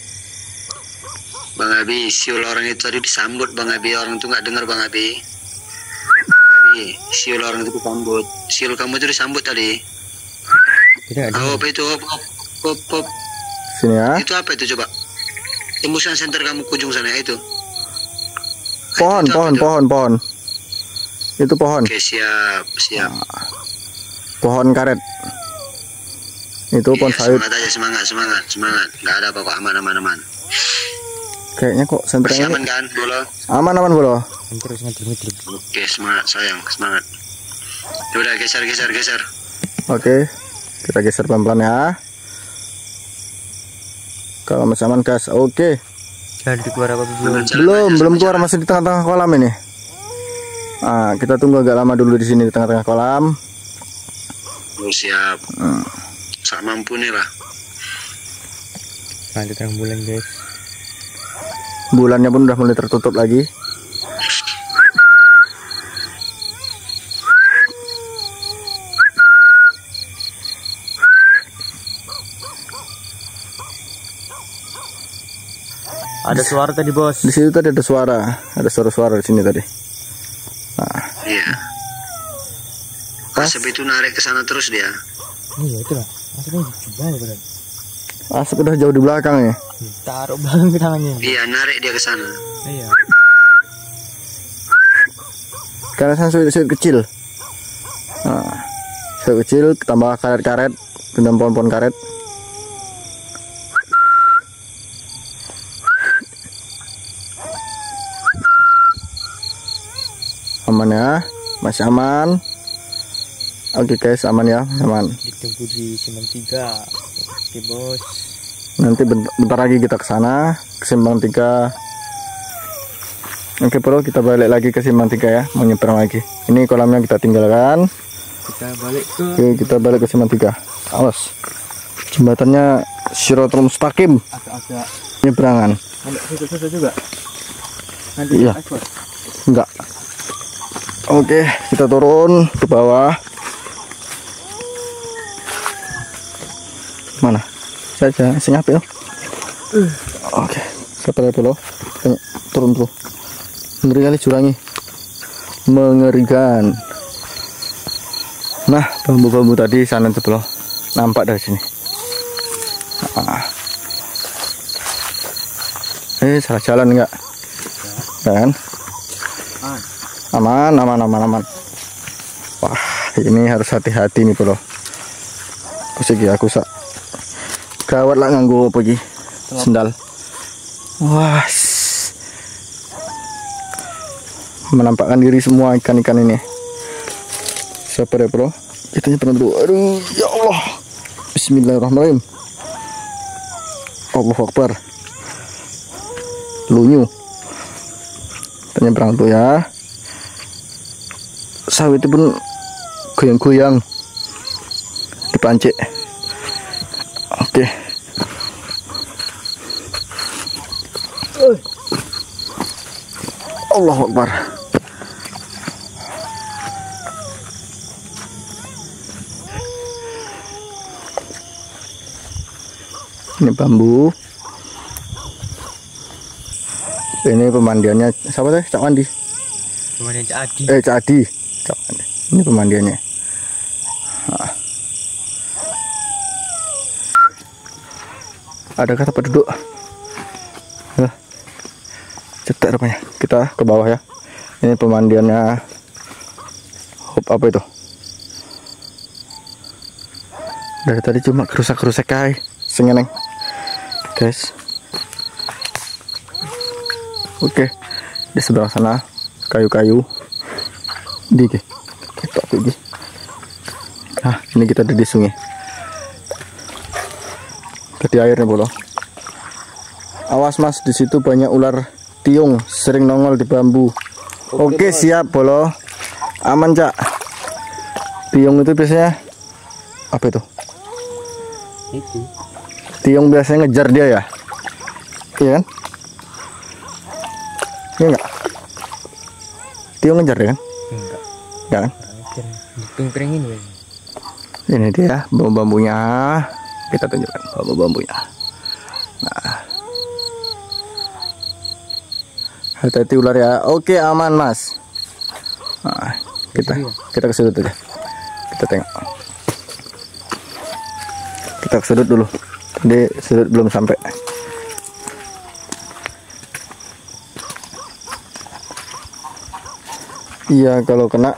Bang Abi, siul orang itu tadi disambut Bang Abi, orang itu nggak dengar Bang Abi. Siul orang itu disambut. Siul kamu itu disambut tadi. Tidak. Apa itu? Hop. Sini ya. Itu apa itu coba? Tembusan center kamu ke ujung sana itu. Pohon. Itu pohon. Oke, siap. Pohon karet. Itu pohon sawit. Semangat aja, semangat. Nggak ada apa-apa, aman. Kayaknya kok Masih senternya aman kan, Bolo? aman Bolo. Terus ngetir. Oke, semangat sayang, semangat. Udah geser. Oke, kita geser pelan-pelan ya. Kalau masih aman gas, oke. Jadi keluar apa Belum keluar, masih di tengah-tengah kolam ini. Nah, kita tunggu agak lama dulu di sini di tengah-tengah kolam. Oh, siap. Sak mampu nih lah. Lanjut terang bulan guys. Bulannya pun udah mulai tertutup lagi. Ada suara tadi bos. Di situ tadi ada suara di sini tadi. Nah, Iya. Asap itu narik ke sana terus dia. Iya itu lah. Asapnya coba beneran. asap udah jauh di belakang ya. Taruh belakang ke tangannya. Iya, narik dia ke sana. Iya. Karena sana sulit kecil. Nah, sulit kecil tambah karet-karet, dan pohon-pohon karet. Aman ya, masih aman. Oke guys, aman ya, aman. Ditunggu di Simpang 3. Oke bos. Nanti bentar lagi kita ke sana, ke Simpang 3. Oke bro, kita balik lagi ke Simpang 3 ya, mau nyebrang lagi. Ini kolamnya kita tinggalkan. Oke, kita balik ke Simpang 3. Awas, jembatannya Shiratul Mustaqim. Agak-agak Nyeberangan. ada susah juga. Nanti Iya. Enggak. Oke, kita turun ke bawah. Mana? Saya nyapil. Oke, sabar dulu. Turun dulu. Ngeri kali jurangnya. Mengerikan. Nah, bambu-bambu tadi sana sebelah nampak dari sini. Salah jalan enggak? Kan? Aman. Wah, ini harus hati-hati nih bro. Aku sak gawat lah nganggo apa iki? Sendal. Wah. Menampakkan diri semua ikan-ikan ini. Sabar ya bro. Kita nyebrang dulu. Aduh, ya Allah. Bismillahirrahmanirrahim. Allahu Akbar. Lunyu. Kita nyebrang dulu ya. Sawit itu pun goyang-goyang dipancik. Oke. Allahu Akbar. Ini bambu. Ini pemandiannya siapa teh? Cak Wandi. Pemandian Cak Adi. Cak Adi. Ini pemandiannya. Nah. Ada kata penduduk. Cetek rupanya. Kita ke bawah ya. Ini pemandiannya. Hop apa itu? Dari tadi cuma kerusak-kerusak kayak sengeneng. Guys. Oke. Di sebelah sana kayu-kayu. Di nah, ini kita ada di sungai. Tadi airnya bolo. Awas mas, di situ banyak ular tiung, sering nongol di bambu. Oke siap bolo. Aman cak. Tiung itu biasanya apa itu? Itu. Tiung biasanya ngejar dia ya. Iya kan? Iya enggak? Tiung ngejar ya kan? Enggak. Enggak kan? Ping-pingin ya. Ini dia bambu-bambunya. Kita tunjukkan bambu-bambunya. Nah, hati-hati ular ya. Oke aman mas. Nah, kita ke sudut aja. Kita tengok. Kita ke sudut dulu. Tadi sudut belum sampai. Iya kalau kena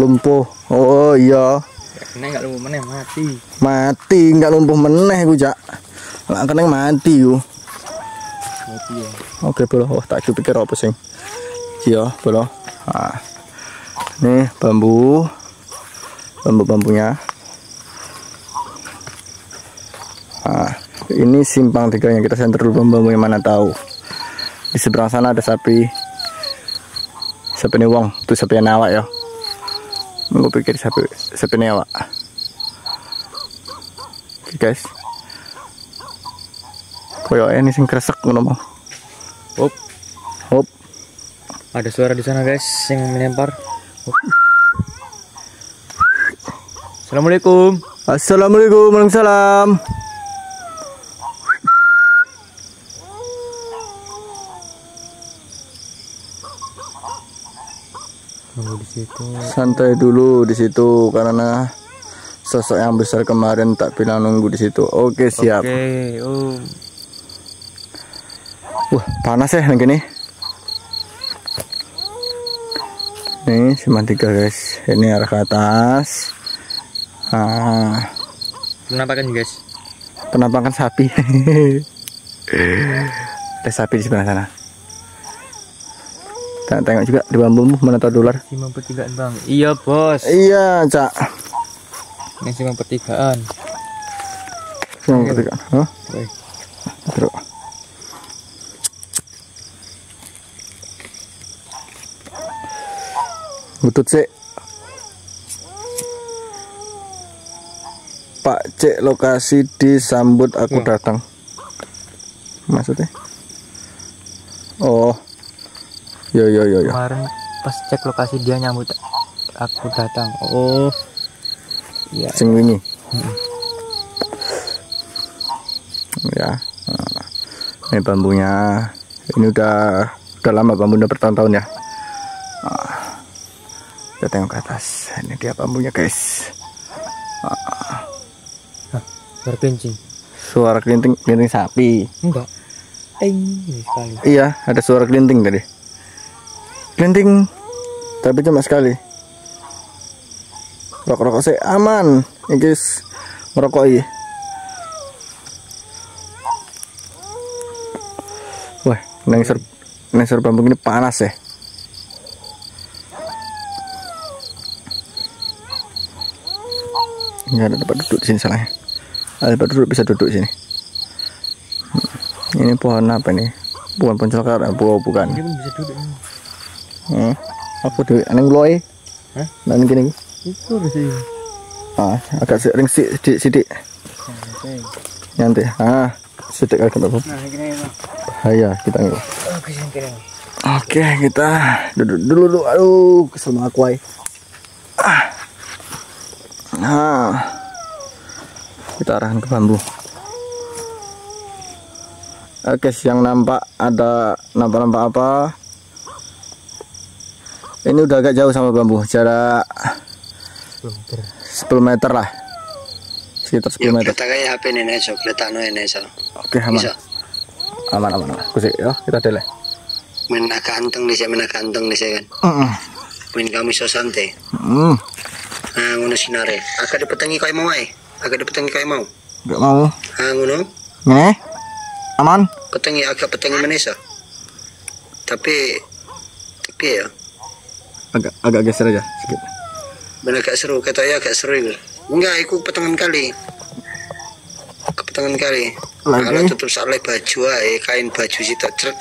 lumpuh. Oh iya. Kena enggak lumpuh meneh mati. Mati enggak lumpuh meneh ku, Cak. Lah kena mati ku. Mati ya. Oke, bro. Oh, tak pikir apa sing. Iya, bro. Nah. Nih bambunya. Nah, ini simpang 3 yang kita senter dulu bambu yang mana tahu. Di seberang sana ada sapi. Sapi ini wong, itu sapi yang awak ya. Gue pikir sapi ini awak. Oke, guys. Koyo ini sing kresek ngono mau. Hop. Hop. Ada suara di sana, guys, yang melempar. Hop. Assalamualaikum. Assalamualaikum, waalaikumsalam. Tunggu di situ. Santai dulu di situ karena sosok yang besar kemarin tak bilang nunggu di situ. Oke, siap. Oke, Wah, panas ya yang gini. Nih, simpang 3, guys. Ini arah ke atas. Nah, penampakan, guys. penampakan sapi. Ada sapi di sebelah sana. Tengok juga di bambumu mana tahu dolar. Simpang pertigaan, Bang. Iya, Bos. Iya, Cak. Ini simpang pertigaan. Simpang pertigaan. Hah? Woi. Terus. Butut sih. Pak Cek, lokasi disambut aku datang. Maksudnya? Oh. Yo. Kemarin pas cek lokasi dia nyambut aku datang. Oh. Iya. Sing wingi. Ya. Nah, ini bambunya. Ini udah lama bambu, udah bertahun-tahun ya. Nah, kita tengok ke atas. Ini dia bambunya, guys. Suara kencing. Suara kelinting sapi. Enggak. Ini sekali. Iya, ada suara kelinting tadi. Kelinting, tapi cuma sekali. Rokok sih aman, guys. Merokok. Wah, neng bambu ini panas ya. Nggak ada tempat duduk di sini salahnya. Ada tempat duduk, bisa duduk sini. Ini pohon apa nih? Bukan pohon celaka, bukan. Ini pun bisa duduk. Aku duduk aneh loe. Hah? Nanti gini. Itu sih. Agak sering sidik. Nanti. Sidik kali Bapak. Nah, gini, Bang. Bahaya kita nih. Oke, kita duduk dulu. Aduh, kesel sama aku ay. Nah, kita arahkan ke bambu. Oke, yang nampak apa? Ini udah agak jauh sama bambu, jarak 10 meter lah, sekitar 10 meter. Kita kayak HP ini nesok, kita ini nesok. Oke, aman. Kusik ya, kita dele. Mana kantong nih saya kan. Main kami so santai. Ngono sinare. Agak dipetangi kayak mau Gak mau. Ngono. Nih, aman. Agak petangi menesa. Tapi ya. Agak geser aja sedikit. Benar agak seru, kata ya agak seru itu. Enggak, aku petangan kali. Lagi. Kalau tutup saleh baju kain baju situ truk.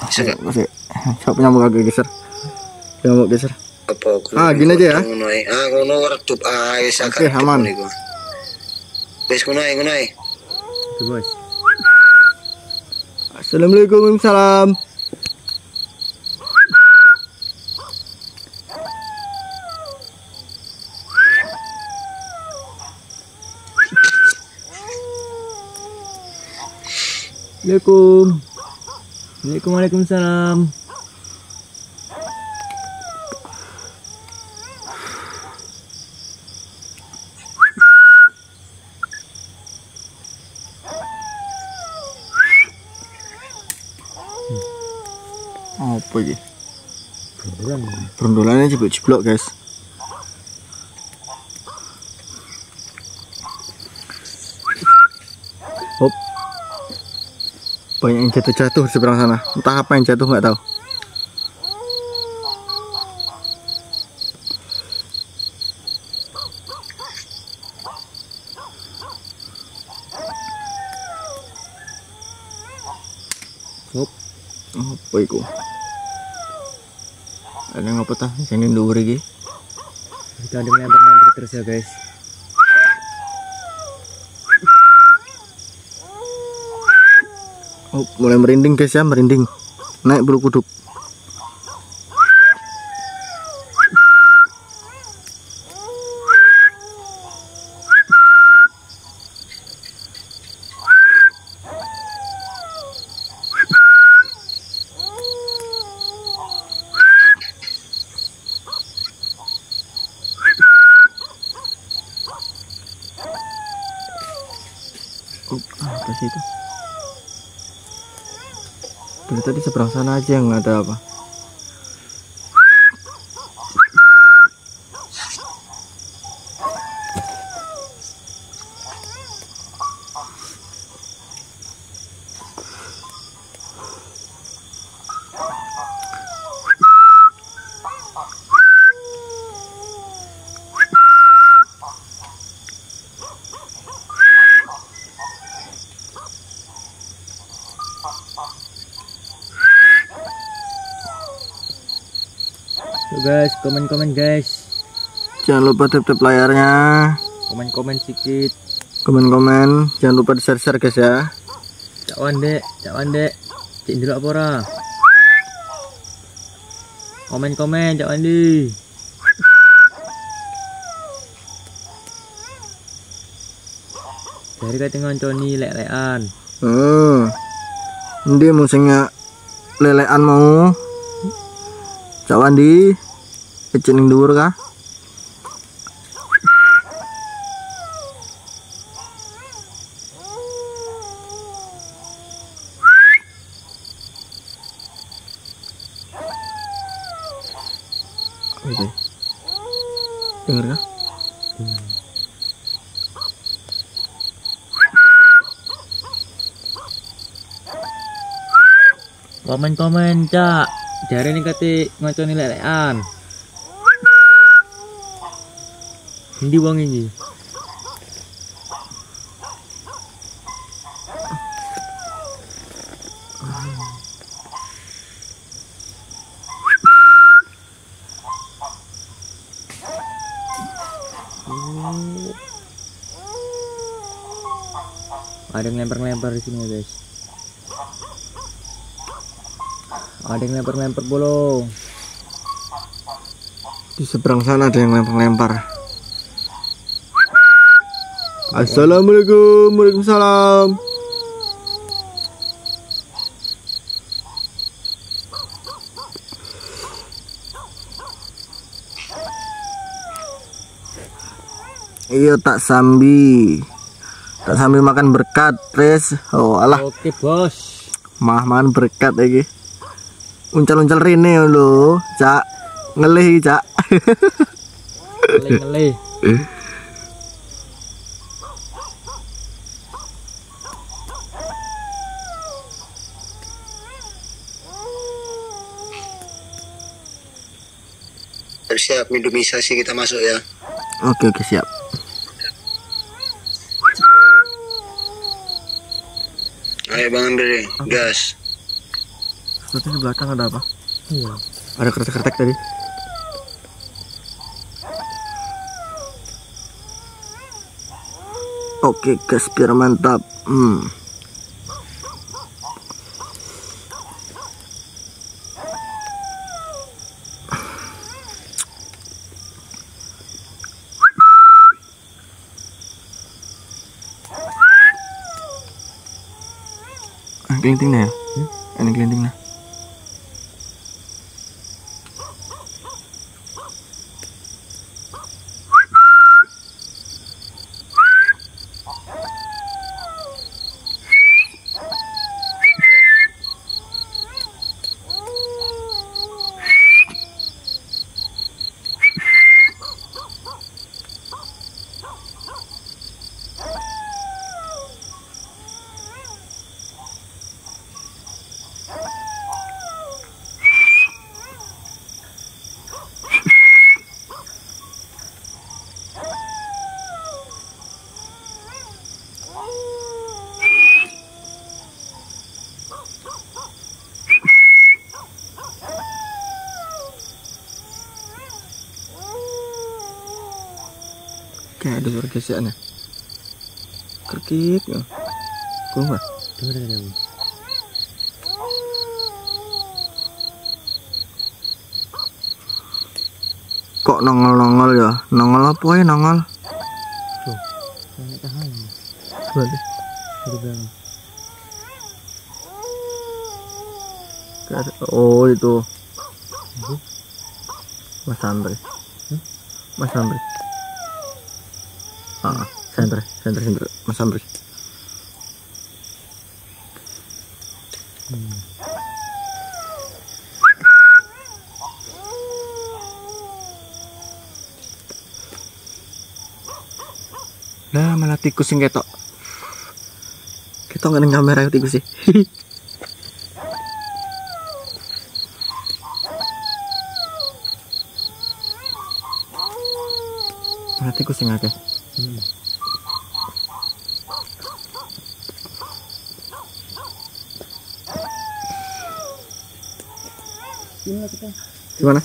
Bisa enggak? Coba nyambung agak geser. Nyambung geser. Apa? Gini aja ya. Ngono redup wis agak. Oke, aman. Wis ngono ae. Bos. Assalamualaikum, salam. Waalaikumsalam. Apa ini? Berundulannya jeblok-jeblok, guys. Hop. Banyak yang jatuh-jatuh di seberang sana. Entah apa yang jatuh nggak tahu. Hop. Apa itu? Ada ngapa tah? Sini dhuwur iki. Kita ada lempar-lempar terus ya guys. Oh, mulai merinding guys ya, merinding. Naik bulu kuduk. Oh, apa sih itu? Dari tadi seberang sana aja yang ada apa? Tuh guys, komen-komen guys. Jangan lupa tap-tap layarnya. Komen-komen sedikit. Komen-komen, jangan lupa di-share guys ya. Cak Wande. Cik dulu apa ora? Komen-komen Cak Wandi. Dari kata ngonconi lek-lekan. Ini musimnya lelean mau. Cak Wandi, kecil ning dhuwur kah? Oke. Dengar kah? Komen-komen Cak. Jare ini kate ngoconi lelekan. Endi wong iki? Ada yang lempar-lempar di sini ya guys. Ada yang lempar-lempar bolong. Di seberang sana ada yang lempar-lempar. Assalamualaikum, waalaikumsalam. Iya tak sambil makan berkat, Tris. Oh alah. Oke bos. Makan berkat lagi. Uncal-uncal rene lho, Cak. Ngelih, Cak. Ngelih. Siap, mindumisasi kita masuk ya. Oke, siap. Ayo Bang Andre, gas. Seperti di belakang ada apa? Iya. Ada kretek-kretek tadi. Oke, gas biar mantap. Kelintingnya ya? Ini kelintingnya. Kayak ada suara gesekan ya. Kerkit ya. Kurang. Dengar. Kok nongol-nongol ya? Nongol apa ya nongol? Tuh, kayak tahan. Berarti. Oh itu. Mas Andri. Mas Andri. Senter. Mas Andri. Lah malah tikus yang ketok. Ketok nggak kamera tikus sih. Malah tikus yang akeh. Gimana?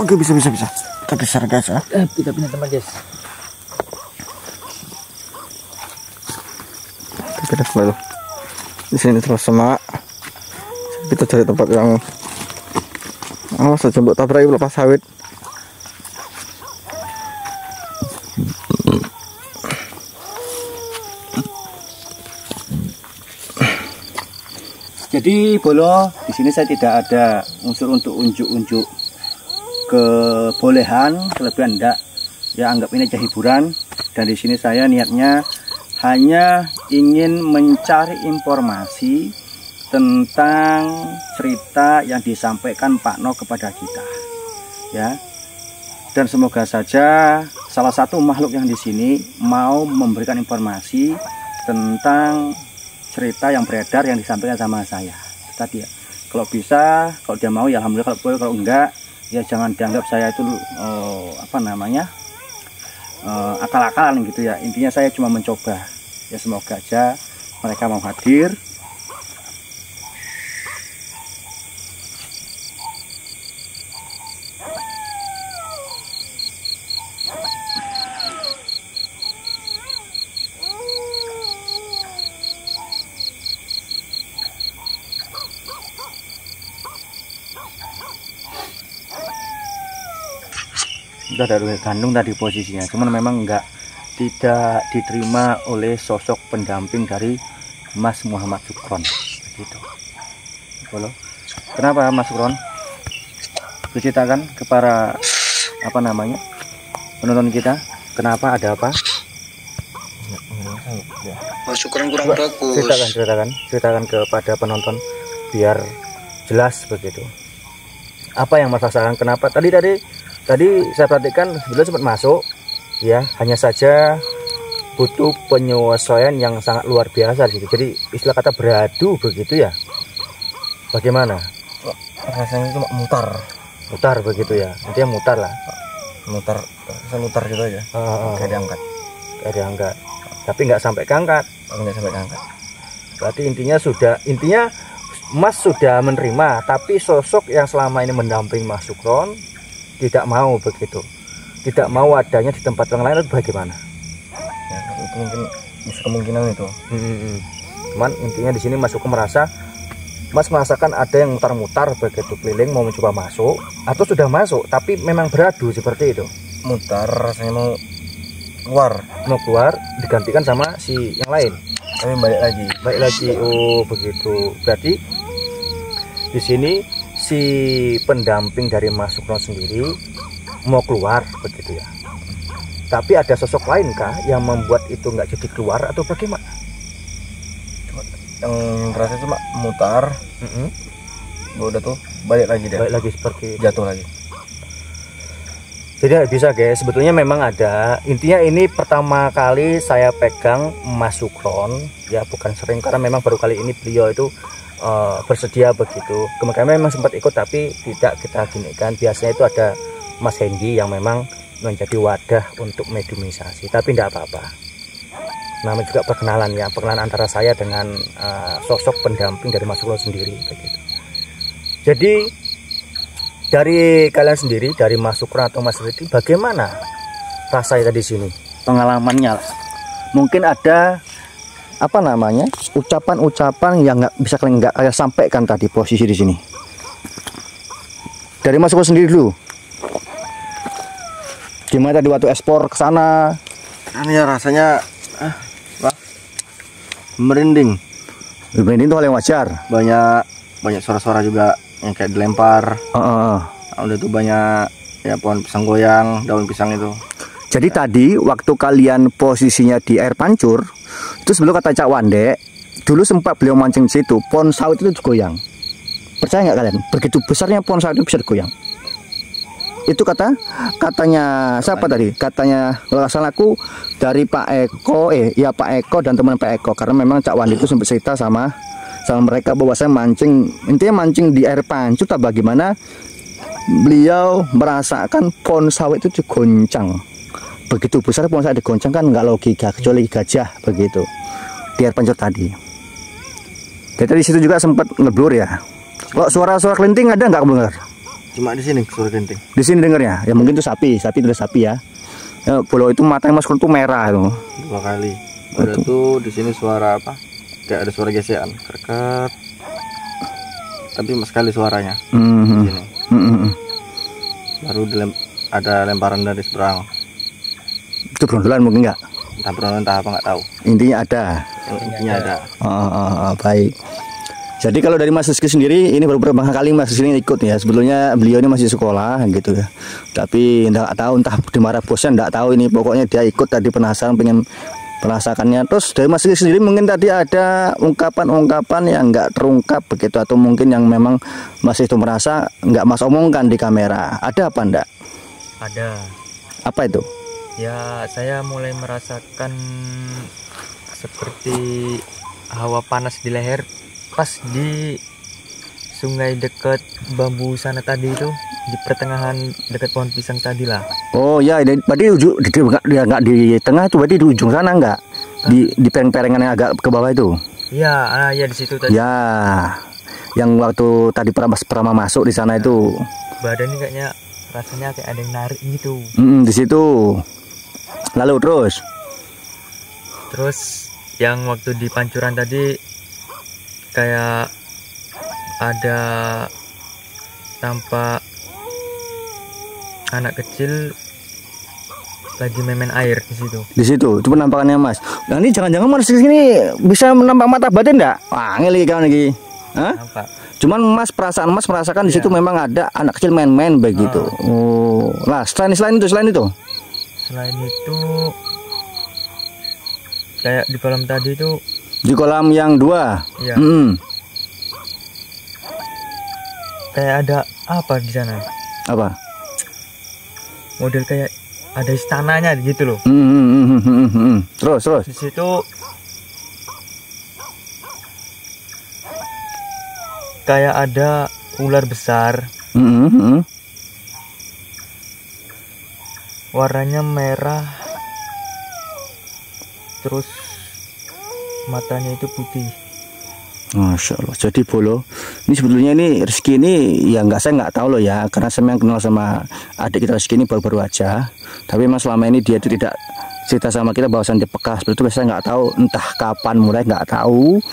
Oke, bisa. Kita geser guys ya. Kita pindah tempat guys. Kita dulu. Di sini terus semak. Kita cari tempat yang saja untuk tabrak lepas sawit. Jadi Bolo, di sini saya tidak ada unsur untuk unjuk-unjuk kebolehan, kelebihan enggak. Ya anggap ini aja hiburan. Dan di sini saya niatnya hanya ingin mencari informasi tentang cerita yang disampaikan Pak No kepada kita. Ya. Dan semoga saja salah satu makhluk yang di sini mau memberikan informasi tentang cerita yang beredar yang disampaikan sama saya tadi ya. Kalau bisa, kalau dia mau ya alhamdulillah, kalau boleh, kalau enggak ya jangan dianggap saya itu akal-akalan gitu ya. Intinya saya cuma mencoba ya, semoga aja mereka mau hadir. Sudah dari Bandung tadi posisinya, cuman memang tidak diterima oleh sosok pendamping dari Mas Muhammad Sukron begitu. Kenapa Mas Sukron? Ceritakan kepada penonton kita, kenapa, ada apa? Mas Sukron kurang bagus. Ceritakan kepada penonton biar jelas begitu. Apa yang Mas rasakan? Kenapa? Tadi saya perhatikan sebelumnya sempat masuk, ya, hanya saja butuh penyesuaian yang sangat luar biasa gitu. Jadi istilah kata beradu begitu ya. Bagaimana? Rasanya cuma mutar begitu ya. Intinya mutar lah. Mutar gitu aja. Kayak diangkat. Tapi nggak sampai keangkat. Berarti intinya Mas sudah menerima, tapi sosok yang selama ini mendamping Mas Sukron tidak mau begitu, tidak mau adanya di tempat yang lain. Itu bagaimana? Ya, itu mungkin bisa kemungkinan itu. Cuman intinya di sini Mas Sukron Mas merasakan ada yang mutar-mutar begitu keliling mau mencoba masuk, atau sudah masuk tapi memang beradu seperti itu. Mutar, rasanya mau keluar digantikan sama si yang lain. Tapi balik lagi. Oh begitu. Berarti di sini si pendamping dari Mas Sukron sendiri mau keluar begitu ya. Tapi ada sosok lain kah yang membuat itu nggak jadi keluar atau bagaimana? Yang terasa cuma mutar. Udah tuh balik lagi seperti jatuh lagi. Jadi nggak bisa guys, sebetulnya memang ada. Intinya ini pertama kali saya pegang Mas Sukron ya, bukan sering, karena memang baru kali ini beliau itu bersedia begitu. Kemarin memang sempat ikut tapi tidak kita ginikan. Biasanya itu ada Mas Hendy yang memang menjadi wadah untuk mediumisasi, tapi tidak apa-apa. Namanya juga perkenalan antara saya dengan sosok pendamping dari Mas Sukron sendiri begitu. Jadi dari kalian sendiri, dari Mas Sukron atau Mas Ridi, bagaimana rasanya di sini, pengalamannya lah. Mungkin ada apa namanya, ucapan-ucapan yang nggak bisa kalian nggak saya sampaikan tadi posisi di sini. Dari Mas Eko sendiri dulu, gimana tadi waktu ekspor ke sana? Ini ya rasanya merinding. Merinding itu hal yang wajar. Banyak suara-suara juga yang kayak dilempar. Udah tuh banyak ya pohon pisang goyang, daun pisang itu. Jadi tadi waktu kalian posisinya di air pancur, itu sebelum kata Cak Wande, dulu sempat beliau mancing di situ, pohon sawit itu goyang. Percaya nggak kalian? Begitu besarnya pohon sawit itu bisa digoyang. Itu katanya siapa tadi? Katanya kalau salah aku dari Pak Eko, Pak Eko dan teman Pak Eko, karena memang Cak Wandi itu sempat cerita sama mereka bahwa saya mancing, intinya mancing di air pancur, tak bagaimana beliau merasakan pohon sawit itu digoncang. Begitu besar pohon sawit digoncang kan nggak logika, kecuali gajah begitu di air pancur tadi. Jadi di situ juga sempat ngeblur ya. Kalau suara-suara kelinting ada nggak benar? Cuma di sini suara kelinting. Di sini dengarnya, ya mungkin itu sapi itu udah sapi ya. Pulau itu matanya Mas itu merah itu. 2 kali. Udah tuh di sini suara apa? Kayak ada suara gesekan, kerket. Tapi sekali suaranya. Di sini. Baru ada lemparan dari seberang. Itu berondolan mungkin nggak? Entah berondolan entah apa nggak tahu. Intinya ada. Intinya ada. Baik. Jadi kalau dari Mas Rizky sendiri, ini baru beberapa kali Mas Rizky ini ikut ya. Sebelumnya beliau ini masih sekolah gitu ya. Tapi enggak tahu, entah dimarah bosnya enggak tahu ini. Pokoknya dia ikut tadi, penasaran, pengen merasakannya. Terus dari Mas Rizky sendiri mungkin tadi ada ungkapan-ungkapan yang enggak terungkap begitu, atau mungkin yang memang Mas itu merasa enggak Mas omongkan di kamera. Ada apa enggak? Ada. Apa itu? Ya, saya mulai merasakan seperti hawa panas di leher pas di sungai dekat bambu sana tadi itu, di pertengahan dekat pohon pisang tadi lah. Oh ya, berarti nggak di tengah itu, berarti di ujung sana nggak? Di pereng-perengan yang agak ke bawah itu? Ya, ya di situ tadi. Ya, yang waktu tadi Prama masuk di sana itu. Badannya kayaknya rasanya kayak ada yang narik gitu. Di situ. Lalu terus yang waktu di pancuran tadi kayak ada tampak anak kecil lagi main air di situ. Di situ, itu penampakannya Mas. Nah ini jangan-jangan Mas di sini bisa menampak mata batin enggak? Wah, ngeli kan lagi. Hah? Nampak. Cuman Mas merasakan di situ memang ada anak kecil main-main begitu. Oh, lah selain itu. Selain itu kayak di kolam tadi itu. Di kolam yang 2. Iya. Kayak ada apa di sana? Apa? Model kayak ada istananya gitu loh. Terus. Di situ kayak ada ular besar. Warnanya merah. Terus matanya itu putih. Masya Allah. Jadi Bolo, ini sebetulnya ini Rizky ini ya saya nggak tahu loh ya, karena saya kenal sama adik kita Rizky ini baru-baru aja. Tapi memang selama ini dia itu tidak cerita sama kita bahwasan dia peka seperti itu. Saya nggak tahu entah kapan mulai, nggak tahu.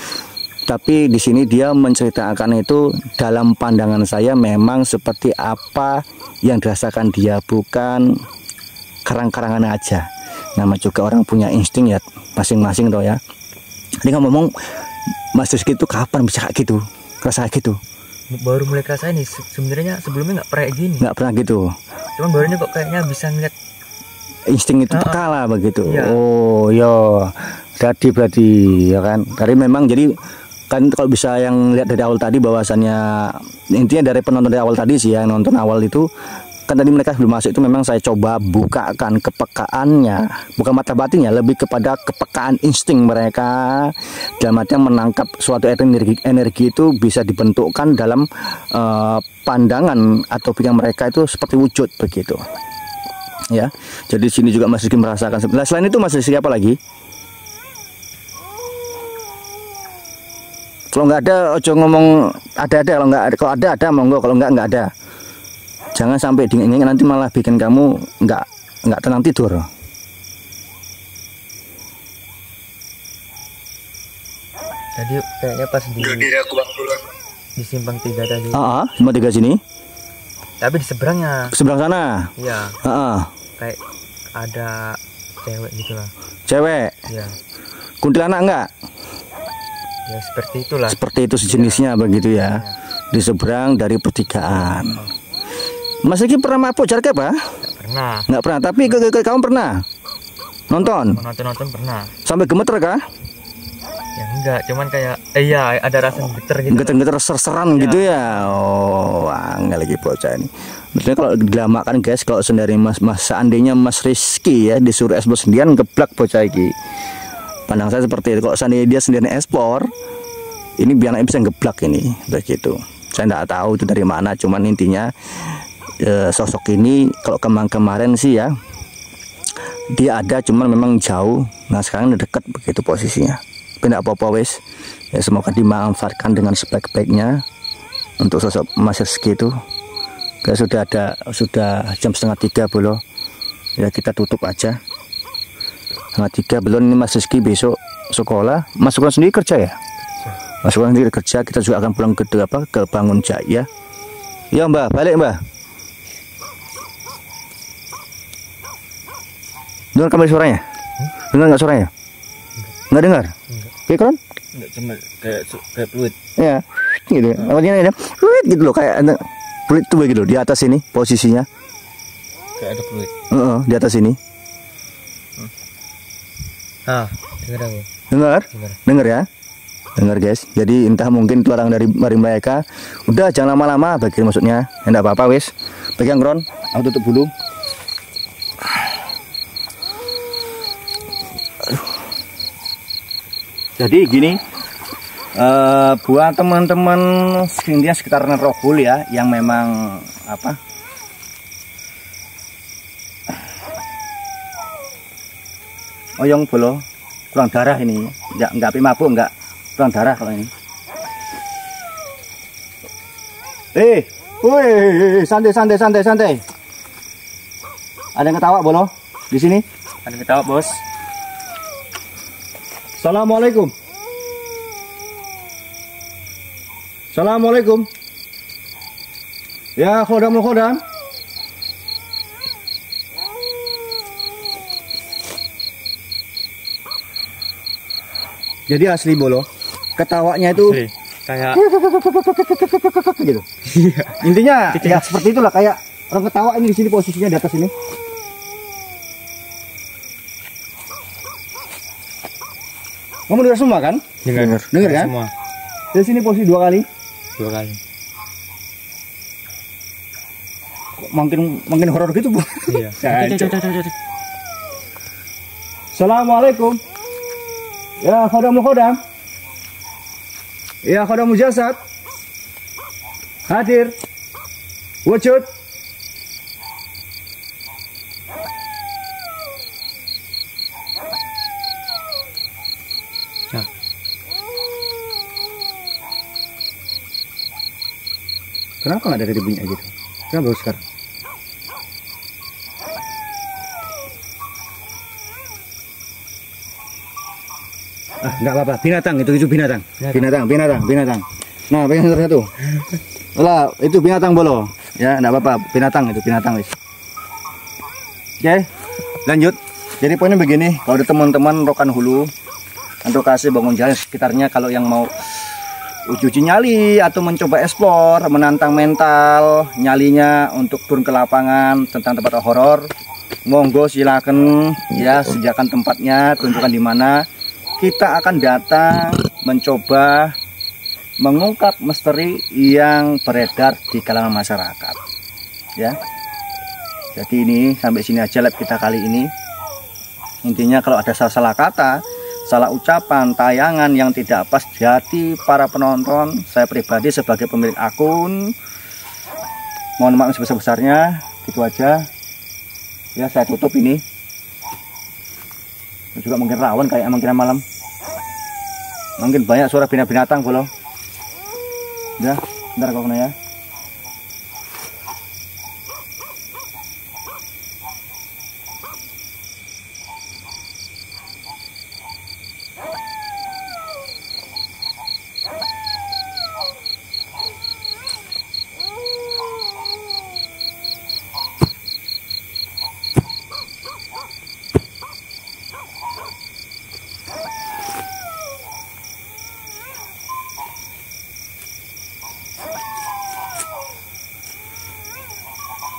Tapi di sini dia menceritakan itu dalam pandangan saya memang seperti apa yang dirasakan dia, bukan karang-karangan aja. Nama juga orang punya insting ya masing-masing toh ya. Dia ngomong Mas Rizky itu kapan bisa kayak gitu, kerasa kayak gitu? Baru mulai kerasa ini. Sebenarnya sebelumnya nggak pernah kayak gini. Nggak pernah gitu. Cuman barunya kok kayaknya bisa ngeliat insting itu peka lah begitu. Iya. Oh ya, berarti ya kan. Dari memang jadi kan kalau bisa yang lihat dari awal tadi bahwasannya intinya dari penonton dari awal tadi sih yang nonton awal itu kan tadi mereka sebelum masuk itu memang saya coba bukakan kepekaannya, bukan mata batinnya, lebih kepada kepekaan insting mereka dalam artian menangkap suatu energi itu bisa dibentukkan dalam pandangan atau yang mereka itu seperti wujud begitu ya. Jadi di sini juga Mas Rizky merasakan. Selain itu Mas Rizky apa lagi? Kalau nggak ada ojo ngomong ada, kalau ada monggo, kalau nggak ada. Jangan sampai dingin nanti malah bikin kamu nggak nggak tenang tidur. Tadi kayaknya pas di simpang 3 tadi. Simpang 3 sini. Tapi di seberangnya. Seberang sana. Iya. Kayak ada cewek gitu lah. Cewek. Iya. Kuntilanak enggak? Ya seperti itulah. Seperti itu sejenisnya begitu ya. Di seberang dari pertigaan. Mas Riki pernah mabuk jarak apa? Pernah. Nggak pernah. Tapi kamu pernah nonton? Nonton pernah. Sampai gemeter kah? Ya enggak, cuman kayak iya ada rasa geter gitu. Geter-geter serseran gitu ya. Oh, enggak lagi bocah ini. Maksudnya kalau dilamakan guys, kalau sendiri Mas seandainya Mas Rizky ya disuruh ekspor sendirian, geblak bocah iki. Pandang saya seperti itu. Kalau seandainya dia sendirian ekspor, ini biar bisa geblak ini begitu. Saya enggak tahu itu dari mana, cuman intinya sosok ini kalau kemarin sih ya dia ada, cuman memang jauh. Nah sekarang udah dekat begitu posisinya. Tapi tidak apa-apa wes ya, semoga dimanfaatkan dengan sebaik-baiknya untuk sosok Mas Rizky itu. Sudah jam 2:30 belum ya, kita tutup aja 2:30 belum. Ini Mas Rizky besok sekolah, masukkan sendiri kerja ya, masukkan sendiri kerja. Kita juga akan pulang ke Bangun Jaya ya Mbak. Balik Mbak, dengar kembali suaranya? Dengar nggak suaranya? Nggak dengar? Kayak kan? Nggak, cuma kayak fluid. Ya, gitu. Maksudnya ada fluid gitu loh, kayak ada fluid tuh begitu di atas ini posisinya. Kayak ada fluid. Di atas ini. Dengar aku. Dengar? Dengar ya? Dengar guys. Jadi entah mungkin itu orang dari mereka. Udah jangan lama-lama bagi maksudnya. Enggak apa-apa wes. Pegang Ron, aku tutup dulu. Jadi gini, buat teman-teman intinya sekitar Nerogul ya, yang memang apa, oyong bolo kurang darah ini, nggak mabuk, nggak kurang darah kalau ini. Woi, santai. Ada yang ketawa bolo di sini? Ada yang ketawa bos. Assalamualaikum. Assalamualaikum. Ya, khodam. Jadi asli bolo, ketawanya itu kayak gitu. Intinya ya seperti itulah, kayak orang ketawa ini di sini posisinya di atas ini. Kamu dengar semua kan? Dengar kan? Semua. Di sini posisi 2 kali. Makin horor gitu, Bu. Iya. Assalamualaikum. Ya, khodam. Ya, khodam jasad. Hadir. Wujud. Kenapa nggak ada bunyinya gitu? Kenapa baru sekarang? Nggak apa-apa. Binatang itu binatang. Nah, pegang satu. Lah, itu binatang bolo. Ya, nggak apa-apa. Binatang wis. Oke, lanjut. Jadi poinnya begini, kalau ada teman-teman Rokan Hulu, untuk kasih Bangun Jaya sekitarnya, kalau yang mau uji nyali atau mencoba eksplor, menantang mental nyalinya untuk turun ke lapangan tentang tempat horor, monggo silakan ya, sediakan tempatnya, tunjukkan di mana. Kita akan datang mencoba mengungkap misteri yang beredar di kalangan masyarakat ya. Jadi ini sampai sini aja live kita kali ini. Intinya kalau ada salah kata, salah ucapan, tayangan yang tidak pas di hati para penonton, saya pribadi sebagai pemilik akun mohon maaf sebesar-besarnya. Gitu aja ya, saya tutup ini. Juga mungkin rawan kayak kira malam, mungkin banyak suara binatang bolo ya. Bentar kok ya.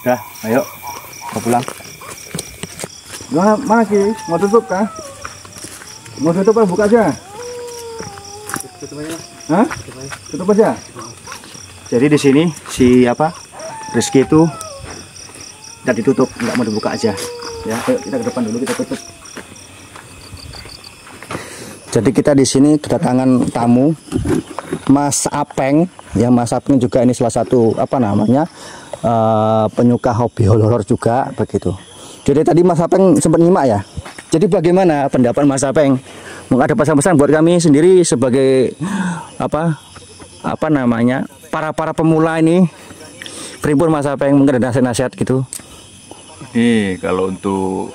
Dah, ayo. Mau pulang. Mana Ki? Mau tutup kah? Mau tutup apa buka aja? Tutup aja. Hah? Tutup aja. Jadi di sini si Rizky itu tidak ditutup, nggak mau dibuka aja. Ya, ayo kita ke depan dulu, kita tutup. Jadi kita di sini kedatangan tamu Mas Apeng. Ya, Mas Apeng juga ini salah satu penyuka hobi horor juga begitu. Jadi tadi Mas Apeng sempat nyimak ya. Jadi bagaimana pendapat Mas Apeng? Ada pesan-pesan buat kami sendiri sebagai para pemula ini. Pripun Mas Apeng, mungkin ada nasihat gitu. Nih kalau untuk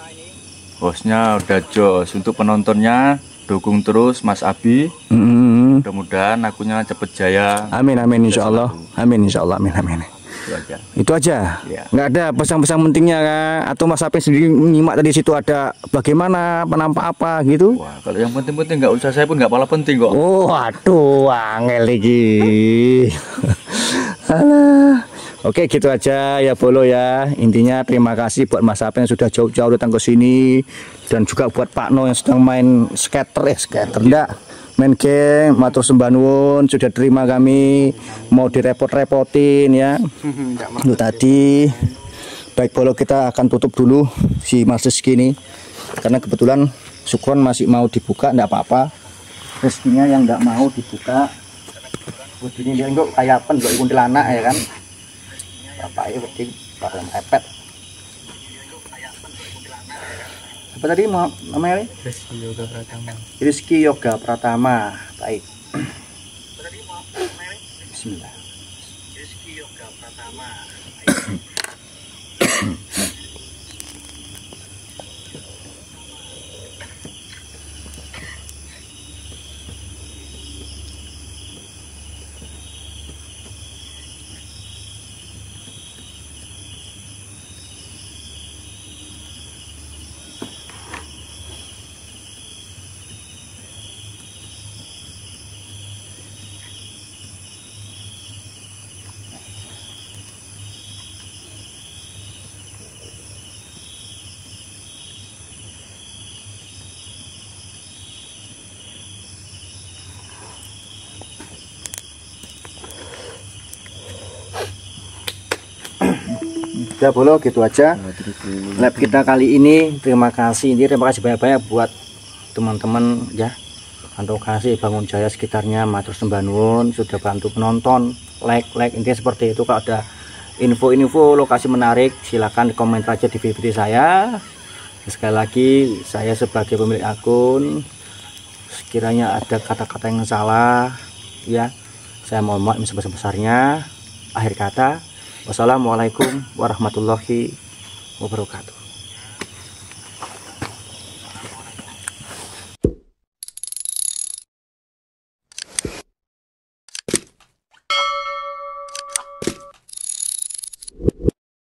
hostnya udah jos, untuk penontonnya dukung terus Mas Abi. Mudah-mudahan akunya cepet jaya. Amin amin insyaallah. Amin insyaallah. Amin amin. Itu aja. Ya. Nggak ada pesan-pesan pentingnya kah? Atau Mas Apeng sendiri nyimak tadi situ ada bagaimana penampak apa gitu? Wah, kalau yang penting-penting nggak usah, saya pun nggak pala penting kok. Oh, aduh, angel lagi. Alah. Oke, gitu aja ya Bolo ya. Intinya terima kasih buat Mas Apeng yang sudah jauh-jauh datang ke sini, dan juga buat Pak No yang sedang main skater enggak. Main game, matur sembah nuwun, sudah terima kami, mau direpot-repotin ya. Itu tadi. Baik Bolo, kita akan tutup dulu si Mas Rizky ini, karena kebetulan Sukron masih mau dibuka, enggak apa-apa. Rizky-nya yang enggak mau dibuka. Begini dia enggak kayak pen, enggak kuntilanak ya kan. Apa ya penting pakai iPad. Apa tadi namanya? Rizky Yoga Pratama. Rizky Yoga Pratama. Baik. Bismillah. Rizky Yoga Pratama. Ya Bolo, gitu aja live kita kali ini. Terima kasih banyak-banyak buat teman-teman ya, Kantor Kasih, Bangun Jaya sekitarnya, matur sembah nuwun sudah bantu penonton, like intinya seperti itu. Kalau ada info-info lokasi menarik silahkan komen aja di video saya. Sekali lagi saya sebagai pemilik akun, sekiranya ada kata-kata yang salah ya, saya mohon maaf sebesar-besarnya. Akhir kata, wassalamualaikum warahmatullahi wabarakatuh.